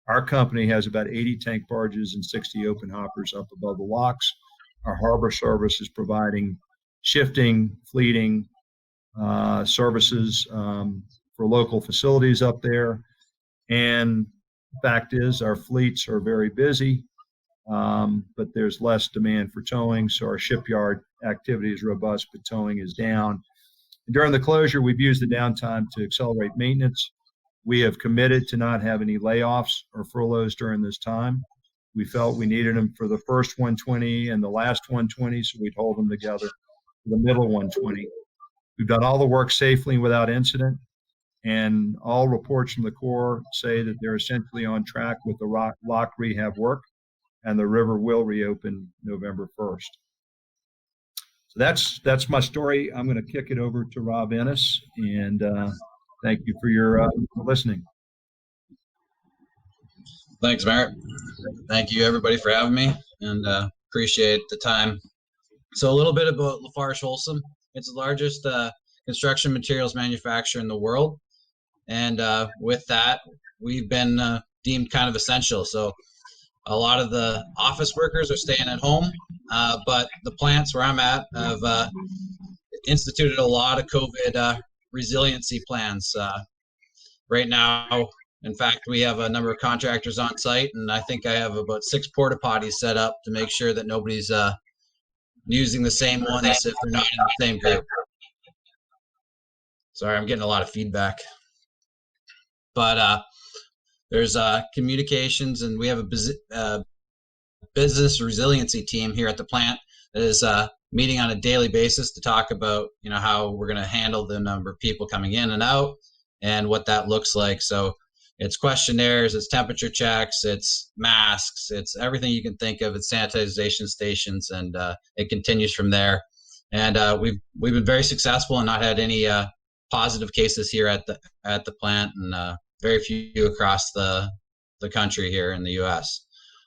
Our company has about 80 tank barges and 60 open hoppers up above the locks. Our harbor service is providing shifting, fleeting services for local facilities up there. And the fact is, our fleets are very busy, but there's less demand for towing. So our shipyard activity is robust, but towing is down. During the closure, we've used the downtime to accelerate maintenance. We have committed to not have any layoffs or furloughs during this time. We felt we needed them for the first 120 and the last 120, so we'd hold them together for the middle 120. We've done all the work safely and without incident, and all reports from the Corps say that they're essentially on track with the lock rehab work, and the river will reopen November 1st. So that's my story. I'm going to kick it over to Rob Ennis, and thank you for your listening. Thanks, Merritt. Thank you, everybody, for having me, and appreciate the time. So a little bit about LafargeHolcim. It's the largest construction materials manufacturer in the world, and with that, we've been deemed kind of essential. So a lot of the office workers are staying at home, but the plants where I'm at have instituted a lot of COVID resiliency plans. Right now, in fact, we have a number of contractors on site, and I think I have about 6 porta potties set up to make sure that nobody's using the same ones if they're not in the same group. Sorry, I'm getting a lot of feedback. But there's communications, and we have a business resiliency team here at the plant that is meeting on a daily basis to talk about, how we're going to handle the number of people coming in and out and what that looks like. So it's questionnaires, it's temperature checks, it's masks, it's everything you can think of. It's sanitization stations, and it continues from there. And we've been very successful and not had any positive cases here at the plant, and very few across the country here in the U.S.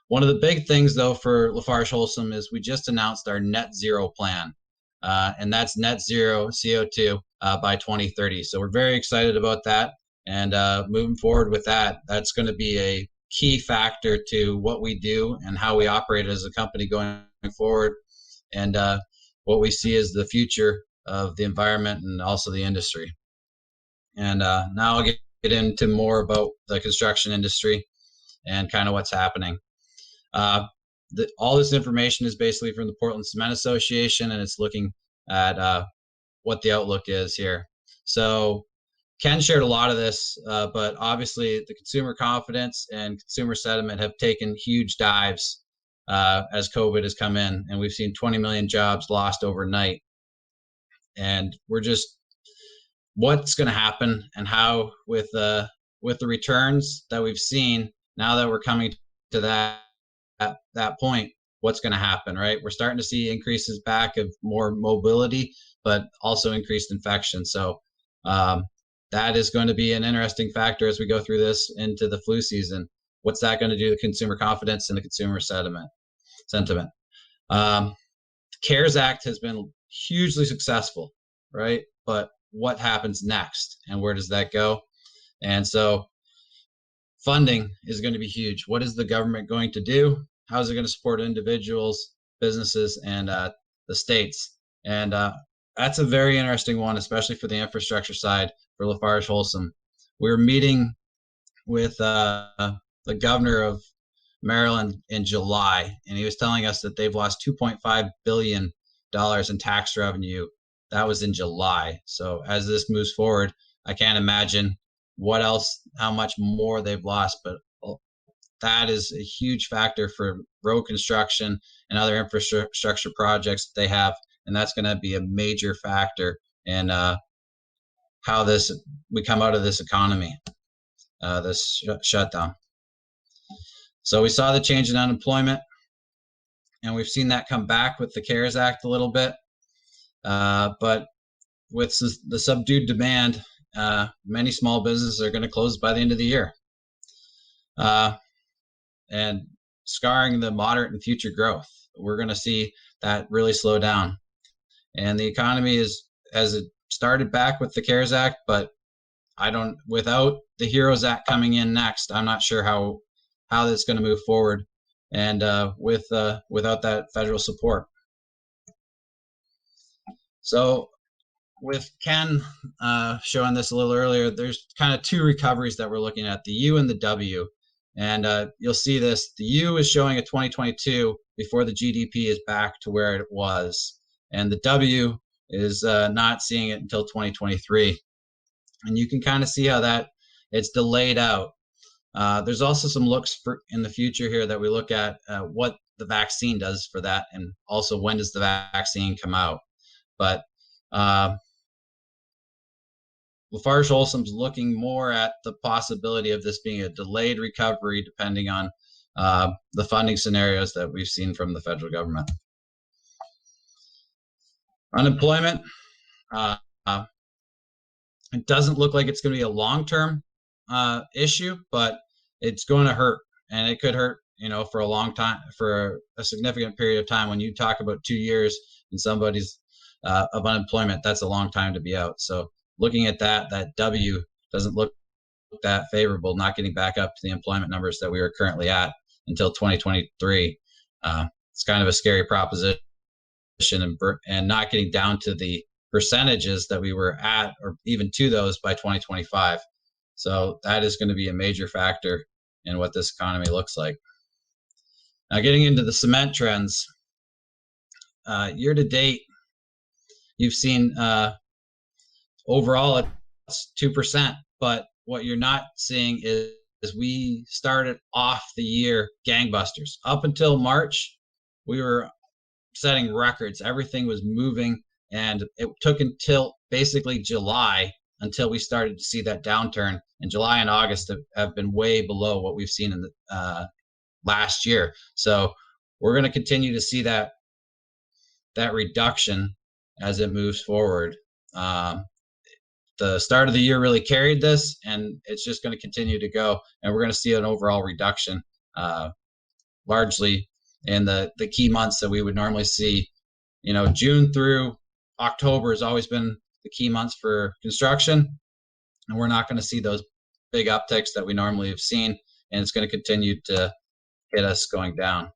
One of the big things, though, for LafargeHolcim is we just announced our net zero plan, and that's net zero CO2 by 2030. So we're very excited about that, and moving forward with that, that's going to be a key factor to what we do and how we operate as a company going forward, and what we see as the future of the environment and also the industry. And now I'll get into more about the construction industry and kind of what's happening. All this information is basically from the Portland Cement Association, and it's looking at what the outlook is here. So Ken shared a lot of this, but obviously the consumer confidence and consumer sentiment have taken huge dives as COVID has come in, and we've seen 20 million jobs lost overnight. And we're just, what's going to happen and how with the returns that we've seen, now that we're coming to that point, what's going to happen, right? We're starting to see increases back of more mobility, but also increased infection. So that is going to be an interesting factor as we go through this into the flu season. What's that going to do to consumer confidence and the consumer sentiment? CARES Act has been hugely successful, right? But what happens next, and where does that go? And so funding is going to be huge. What is the government going to do? How is it going to support individuals, businesses, and the states? And that's a very interesting one, especially for the infrastructure side for LafargeHolcim. We were meeting with the governor of Maryland in July, and he was telling us that they've lost $2.5 billion in tax revenue. That was in July. So as this moves forward, I can't imagine what else, how much more they've lost, but that is a huge factor for road construction and other infrastructure projects that they have. And that's going to be a major factor in how we come out of this economy, this shutdown. So we saw the change in unemployment, and we've seen that come back with the CARES Act a little bit. But with the subdued demand, many small businesses are going to close by the end of the year. and scarring the moderate and future growth. We're going to see that really slow down. And the economy as it started back with the CARES Act, but without the HEROES Act coming in next, I'm not sure how that's going to move forward, and without that federal support. So with Ken showing this a little earlier, there's kind of two recoveries that we're looking at, the U and the W. And you'll see this, the U is showing a 2022 before the GDP is back to where it was. And the W is not seeing it until 2023. And you can kind of see how that it's delayed out. There's also some looks in the future here that we look at what the vaccine does for that, and also when does the vaccine come out. But Lafarge Holcim's looking more at the possibility of this being a delayed recovery depending on the funding scenarios that we've seen from the federal government. Unemployment, it doesn't look like it's going to be a long-term issue, but it's going to hurt, and it could hurt, for a long time, for a significant period of time. When you talk about 2 years in somebody's of unemployment, that's a long time to be out. So looking at that W doesn't look that favorable, not getting back up to the employment numbers that we were currently at until 2023. It's kind of a scary proposition, and not getting down to the percentages that we were at, or even to those, by 2025. So that is going to be a major factor in what this economy looks like. Now, getting into the cement trends, year to date, you've seen overall it's 2%, but what you're not seeing is we started off the year gangbusters. Up until March, we were setting records. Everything was moving, and it took until basically July until we started to see that downturn. And July and August have been way below what we've seen in the last year. So we're going to continue to see that reduction as it moves forward. The start of the year really carried this, and it's just going to continue to go. And we're going to see an overall reduction, largely in the key months that we would normally see. June through October has always been the key months for construction, and we're not going to see those big upticks that we normally have seen, and it's going to continue to hit us going down.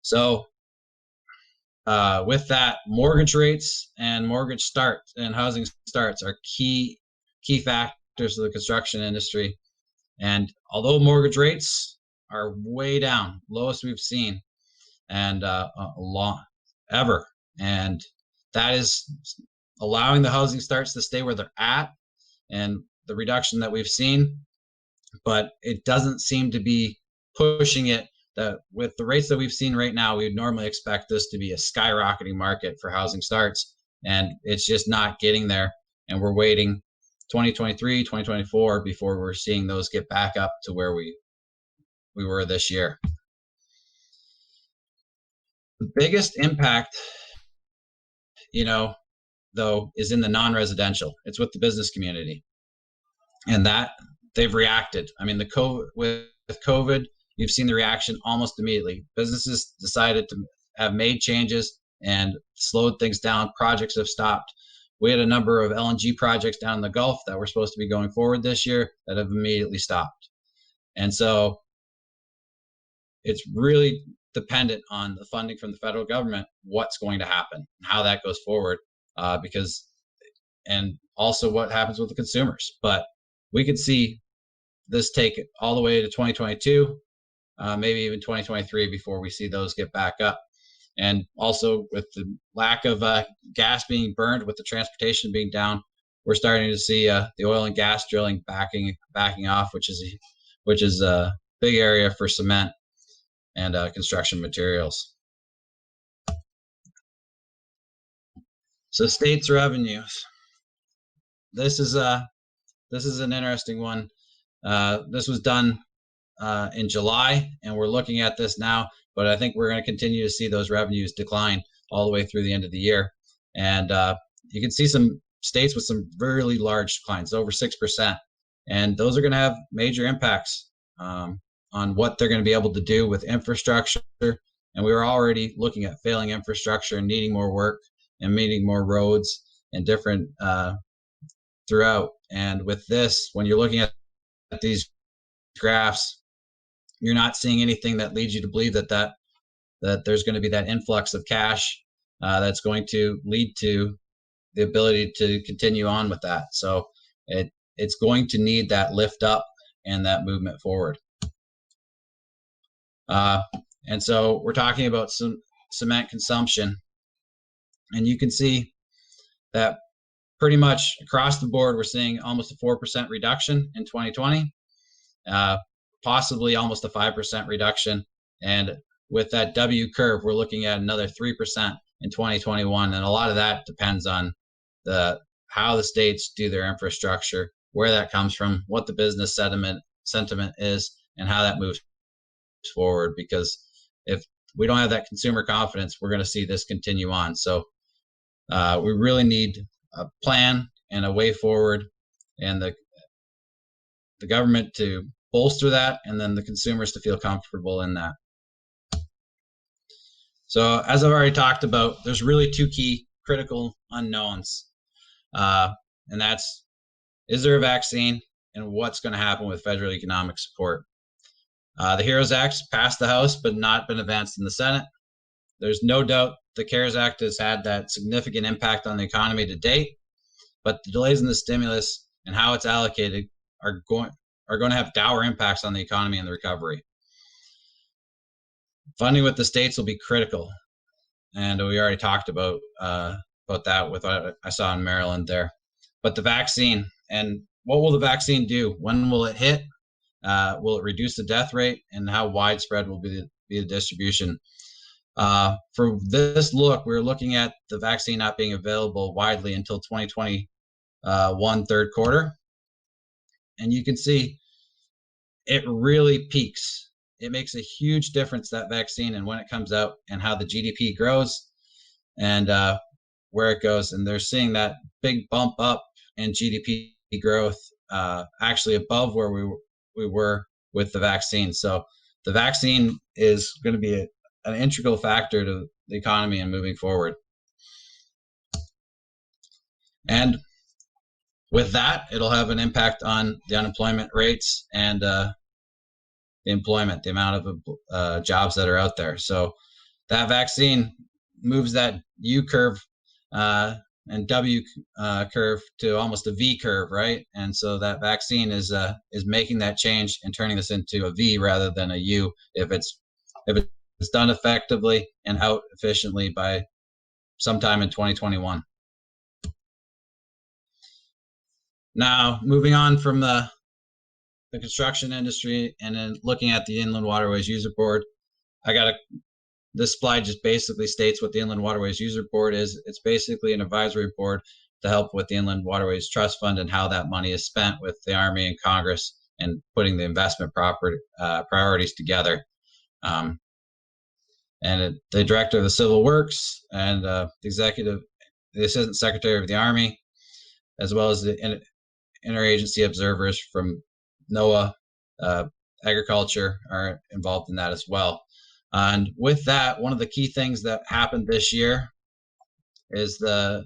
So with that, mortgage rates and mortgage starts and housing starts are key factors of the construction industry. And although mortgage rates are way down, lowest we've seen and ever, and that is allowing the housing starts to stay where they're at and the reduction that we've seen, but it doesn't seem to be pushing it. That with the rates that we've seen right now, we would normally expect this to be a skyrocketing market for housing starts, and it's just not getting there. And we're waiting 2023, 2024 before we're seeing those get back up to where we were this year. The biggest impact, though, is in the non-residential. It's with the business community, and that they've reacted. I mean, with COVID, you've seen the reaction almost immediately. Businesses decided to have made changes and slowed things down. Projects have stopped. We had a number of LNG projects down in the Gulf that were supposed to be going forward this year that have immediately stopped. And so it's really dependent on the funding from the federal government, what's going to happen, and how that goes forward, and also what happens with the consumers. But we could see this take all the way to 2022, maybe even 2023 before we see those get back up. And also with the lack of gas being burned, with the transportation being down, we're starting to see the oil and gas drilling backing off, which is a big area for cement and construction materials. So states' revenues. This is an interesting one. This was done in July, and we're looking at this now, but I think we're going to continue to see those revenues decline all the way through the end of the year. And you can see some states with some really large declines, over 6%, and those are going to have major impacts on what they're going to be able to do with infrastructure. And we were already looking at failing infrastructure and needing more work and needing more roads and different throughout. And with this, when you're looking at these graphs, you're not seeing anything that leads you to believe that there's going to be that influx of cash that's going to lead to the ability to continue on with that. So it's going to need that lift up and that movement forward. And so we're talking about some cement consumption, and you can see that pretty much across the board, we're seeing almost a 4% reduction in 2020, possibly almost a 5% reduction. And with that W curve, we're looking at another 3% in 2021. And a lot of that depends on how the states do their infrastructure, where that comes from, what the business sentiment is, and how that moves forward. Because if we don't have that consumer confidence, we're going to see this continue on. So we really need a plan and a way forward, and the government to bolster that, and then the consumers to feel comfortable in that. So as I've already talked about, there's really two key critical unknowns, and that's, is there a vaccine, and what's going to happen with federal economic support. The HEROES Act passed the House but not been advanced in the Senate. There's no doubt the CARES Act has had that significant impact on the economy to date, but the delays in the stimulus and how it's allocated are going to have dour impacts on the economy and the recovery. Funding with the states will be critical, and we already talked about that with what I saw in Maryland there. But the vaccine, and what will the vaccine do? When will it hit? Will it reduce the death rate, and how widespread will be the distribution? For this look, we're looking at the vaccine not being available widely until 2021 third quarter. And you can see it really peaks. It makes a huge difference, that vaccine, and when it comes out, and how the GDP grows and where it goes. And they're seeing that big bump up in GDP growth, actually above where we were with the vaccine. So the vaccine is going to be an integral factor to the economy and moving forward. And with that, it'll have an impact on the unemployment rates and the employment, the amount of jobs that are out there. So that vaccine moves that U curve and W curve to almost a V curve, right? And so that vaccine is making that change and turning this into a V rather than a U if it's done effectively and out efficiently by sometime in 2021. Now, moving on from the construction industry and then looking at the Inland Waterways User Board, this slide just basically states what the Inland Waterways User Board is. It's basically an advisory board to help with the Inland Waterways Trust Fund and how that money is spent with the Army and Congress and putting the investment priorities together. And the director of the Civil Works and the Assistant Secretary of the Army, as well as the interagency observers from NOAA, agriculture, are involved in that as well. And with that, one of the key things that happened this year is the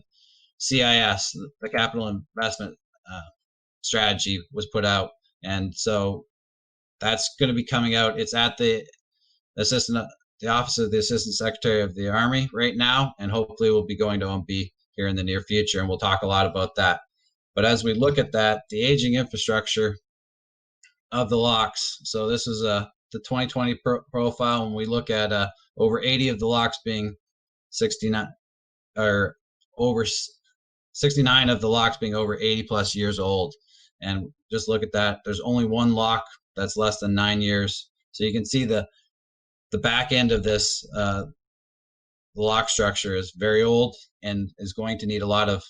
CIS, the Capital Investment Strategy, was put out. And so that's going to be coming out. It's at the Office of the Assistant Secretary of the Army right now, and hopefully we'll be going to OMB here in the near future, and we'll talk a lot about that. But as we look at that, the aging infrastructure of the locks, so this is the 2020 profile, when we look at over 80 of the locks being 69, or over 69 of the locks being over 80 plus years old. And just look at that, there's only one lock that's less than 9 years. So you can see the back end of this, the lock structure is very old and is going to need a lot of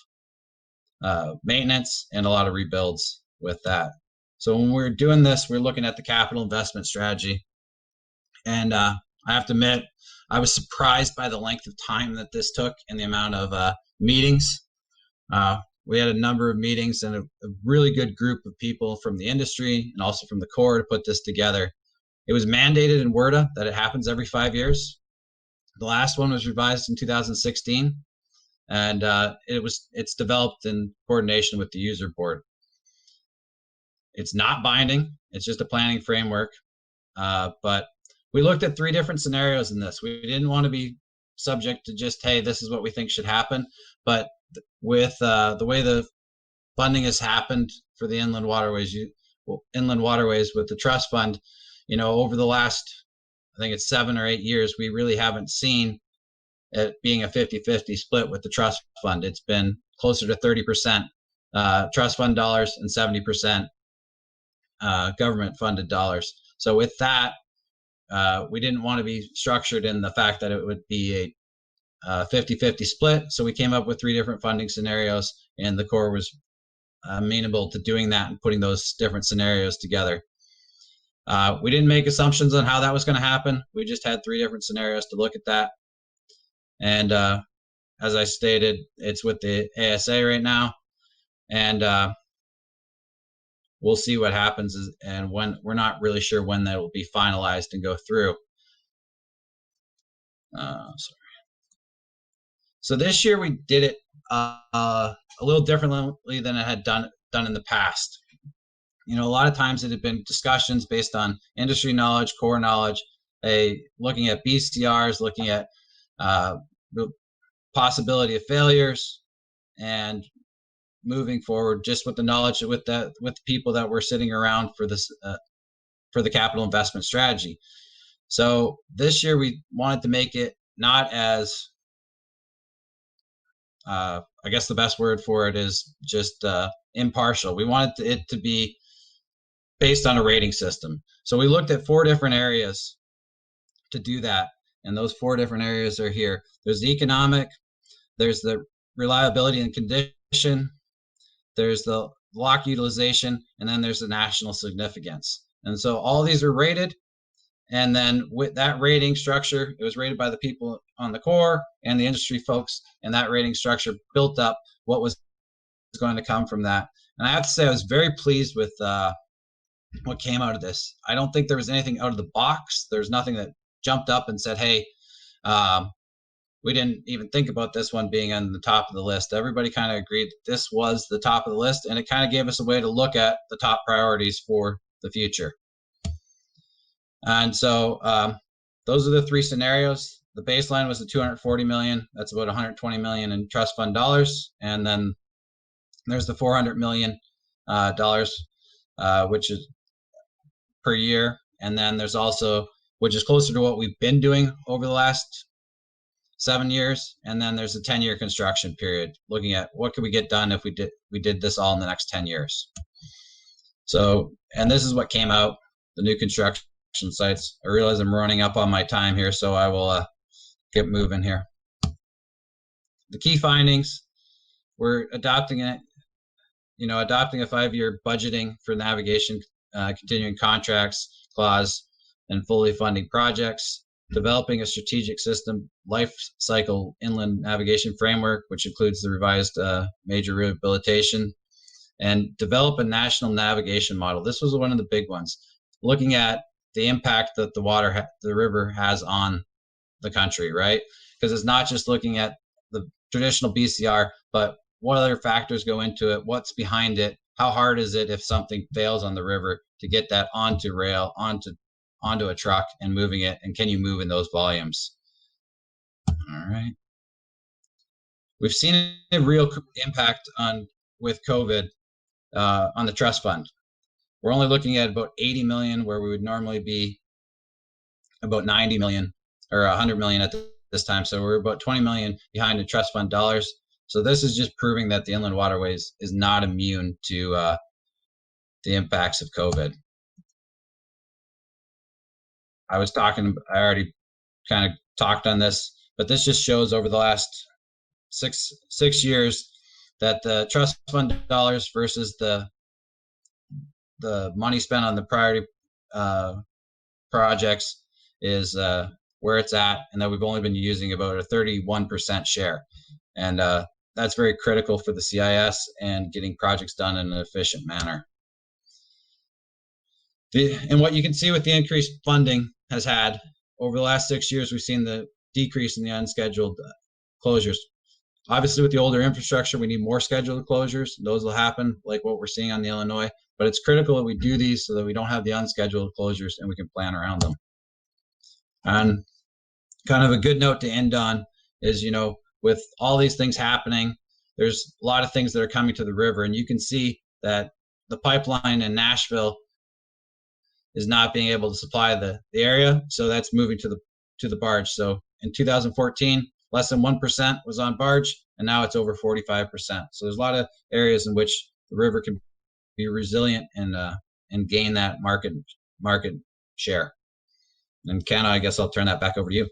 maintenance and a lot of rebuilds with that. So when we're doing this, we're looking at the capital investment strategy. And I have to admit, I was surprised by the length of time that this took and the amount of meetings. We had a number of meetings and a really good group of people from the industry and also from the Corps to put this together. It was mandated in WRDA that it happens every 5 years. The last one was revised in 2016, and it's developed in coordination with the user board. It's not binding. It's just a planning framework. But we looked at 3 different scenarios in this. We didn't want to be subject to just, hey, this is what we think should happen. But with the way the funding has happened for the inland waterways with the trust fund, over the last, I think it's 7 or 8 years, we really haven't seen it being a 50-50 split with the trust fund. It's been closer to 30% trust fund dollars and 70% government funded dollars. So with that, we didn't want to be structured in the fact that it would be a 50-50 split. So we came up with 3 different funding scenarios, and the Corps was amenable to doing that and putting those different scenarios together. We didn't make assumptions on how that was going to happen. We just had 3 different scenarios to look at that. And as I stated, it's with the ASA right now. And we'll see what happens, and when we're not really sure when that will be finalized and go through. So this year we did it a little differently than it had done in the past. A lot of times it had been discussions based on industry knowledge, core knowledge, looking at BCRs, looking at the possibility of failures, and moving forward just with the knowledge with the people that were sitting around for this for the capital investment strategy. So this year we wanted to make it not as I guess the best word for it is just impartial. We wanted it to be based on a rating system. So we looked at 4 different areas to do that, and those 4 different areas are here. There's the economic, there's the reliability and condition, there's the lock utilization, and then there's the national significance. And so all these are rated, and then with that rating structure, it was rated by the people on the Corps and the industry folks, and that rating structure built up what was going to come from that. And I have to say I was very pleased with what came out of this. I don't think there was anything out of the box. There's nothing that jumped up and said, hey, we didn't even think about this one being on the top of the list. Everybody kind of agreed that this was the top of the list, and it kind of gave us a way to look at the top priorities for the future. And so those are the 3 scenarios. The baseline was the $240 million. That's about $120 million in trust fund dollars. And then there's the $400 million which is per year. And then there's also, which is closer to what we've been doing over the last 7 years. And then there's a 10-year construction period, looking at what could we get done if we did this all in the next 10 years. So, and this is what came out, the new construction sites. I realize I'm running up on my time here, so I will get moving here. The key findings, we're adopting a 5-year budgeting for navigation, continuing contracts clause, and fully funding projects, developing a strategic system life cycle inland navigation framework, which includes the revised major rehabilitation, and develop a national navigation model. This was one of the big ones, looking at the impact that the river has on the country, right? Because it's not just looking at the traditional BCR, but what other factors go into it, what's behind it, how hard is it if something fails on the river to get that onto rail, onto a truck and moving it, and can you move in those volumes? All right. We've seen a real impact with COVID on the trust fund. We're only looking at about 80 million where we would normally be about 90 million or 100 million at this time. So we're about 20 million behind in trust fund dollars. So this is just proving that the inland waterways is not immune to the impacts of COVID. I already kind of talked on this, but this just shows over the last six years that the trust fund dollars versus the money spent on the priority projects is where it's at, and that we've only been using about a 31% share. And that's very critical for the CIS and getting projects done in an efficient manner. And what you can see with the increased funding has had over the last 6 years, we've seen the decrease in the unscheduled closures. Obviously, with the older infrastructure, we need more scheduled closures. Those will happen, like what we're seeing on the Illinois. But it's critical that we do these so that we don't have the unscheduled closures and we can plan around them. And kind of a good note to end on is, with all these things happening, there's a lot of things that are coming to the river. And you can see that the pipeline in Nashville is not being able to supply the area. So that's moving to the barge. So in 2014, less than 1% was on barge, and now it's over 45%. So there's a lot of areas in which the river can be resilient and gain that market share. And Ken, I guess I'll turn that back over to you.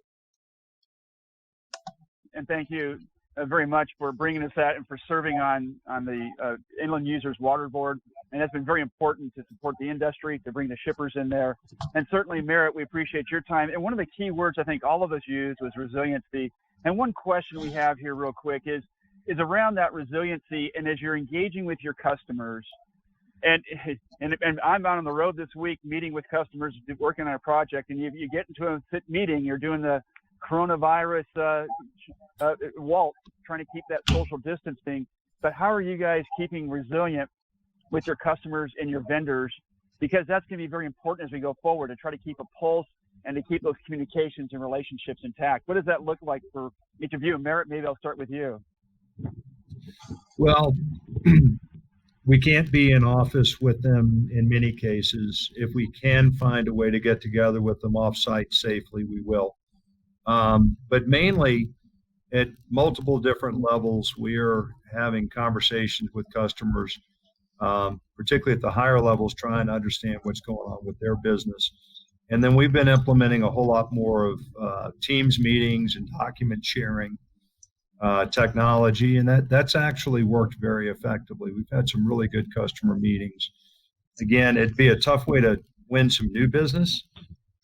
And thank you very much for bringing us that and for serving on the Inland Users Water Board. And that's been very important to support the industry, to bring the shippers in there. And certainly, Merritt, we appreciate your time. And one of the key words I think all of us used was resiliency. And one question we have here real quick is around that resiliency. And as you're engaging with your customers, and I'm out on the road this week meeting with customers, working on a project, and you get into a meeting, you're doing the coronavirus waltz, trying to keep that social distancing. But how are you guys keeping resilient with your customers and your vendors? Because that's going to be very important as we go forward, to try to keep a pulse and to keep those communications and relationships intact. What does that look like for each of you? Merritt, maybe I'll start with you. Well, we can't be in office with them in many cases. If we can find a way to get together with them off-site safely, we will. But mainly at multiple different levels, we are having conversations with customers, particularly at the higher levels, trying to understand what's going on with their business. And then we've been implementing a whole lot more of Teams meetings and document sharing technology, and that's actually worked very effectively. We've had some really good customer meetings. Again, it'd be a tough way to win some new business,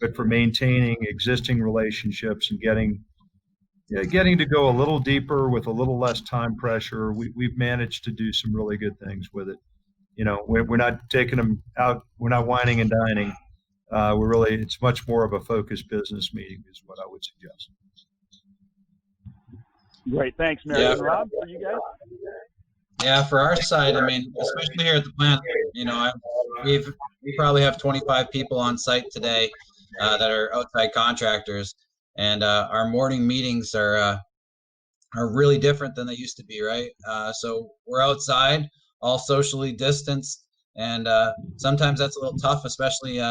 but for maintaining existing relationships and getting to go a little deeper with a little less time pressure, we've managed to do some really good things with it. We're not taking them out. We're not whining and dining. It's much more of a focused business meeting is what I would suggest. Great. Thanks, Mary. Yeah. And Rob, for you guys? Yeah, for our side, especially here at the plant, we probably have 25 people on site today that are outside contractors, and our morning meetings are really different than they used to be, right? So we're outside, all socially distanced, and sometimes that's a little tough, especially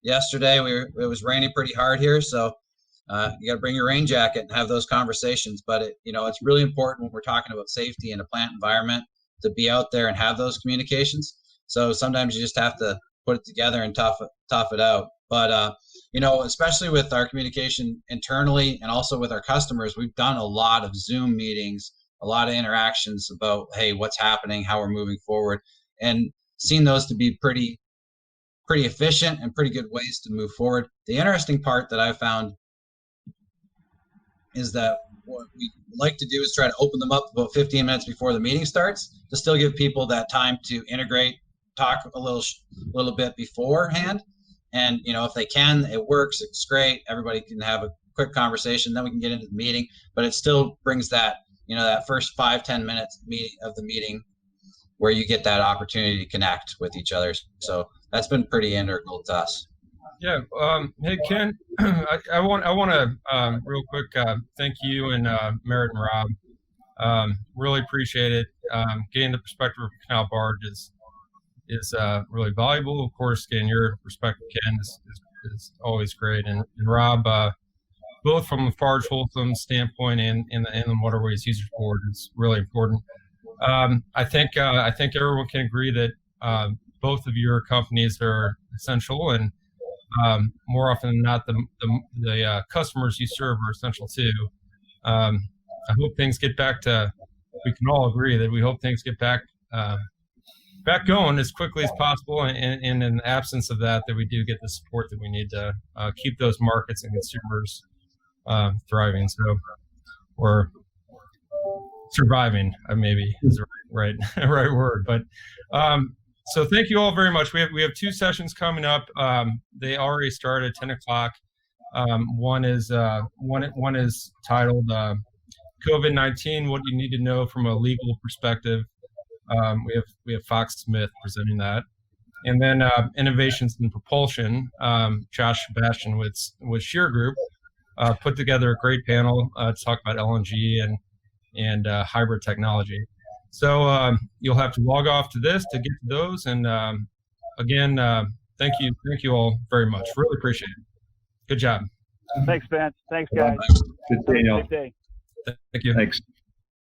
yesterday. It was raining pretty hard here, so you got to bring your rain jacket and have those conversations. But it's really important when we're talking about safety in a plant environment to be out there and have those communications. So sometimes you just have to put it together and tough it out. But especially with our communication internally and also with our customers, we've done a lot of Zoom meetings, a lot of interactions about, hey, what's happening, how we're moving forward, and seen those to be pretty efficient and pretty good ways to move forward. The interesting part that I found is that what we like to do is try to open them up about 15 minutes before the meeting starts to still give people that time to integrate, talk a little bit beforehand. And, if they can, it works. It's great. Everybody can have a quick conversation. Then we can get into the meeting. But it still brings that, that first 5-10 minutes of the meeting where you get that opportunity to connect with each other. So that's been pretty integral to us. Yeah. Hey, Ken, I want to real quick thank you and Merritt and Rob. Really appreciate it. Getting the perspective of Canal Barge is really valuable. Of course, getting your perspective, Ken, is always great. And Rob, both from the Barge Wholesome standpoint and in the Inland Waterways Users Board, is really important. I think everyone can agree that both of your companies are essential, and more often than not, the customers you serve are essential too. I hope things get back to. We can all agree that we hope things get back going as quickly as possible, and in the absence of that we do get the support that we need to keep those markets and consumers thriving. So, or surviving, maybe is the right word. But So thank you all very much. We have two sessions coming up. They already started at 10 o'clock. One is titled COVID-19: What You Need to Know from a Legal Perspective. We have Fox Smith presenting that, and then Innovations in Propulsion. Josh Sebastian with Shear Group put together a great panel to talk about LNG and hybrid technology. So you'll have to log off to this to get to those. And again, thank you all very much. Really appreciate it. Good job. Thanks, Spence. Thanks, guys. Good day, Have a y'all. great day. Thank you. Thanks.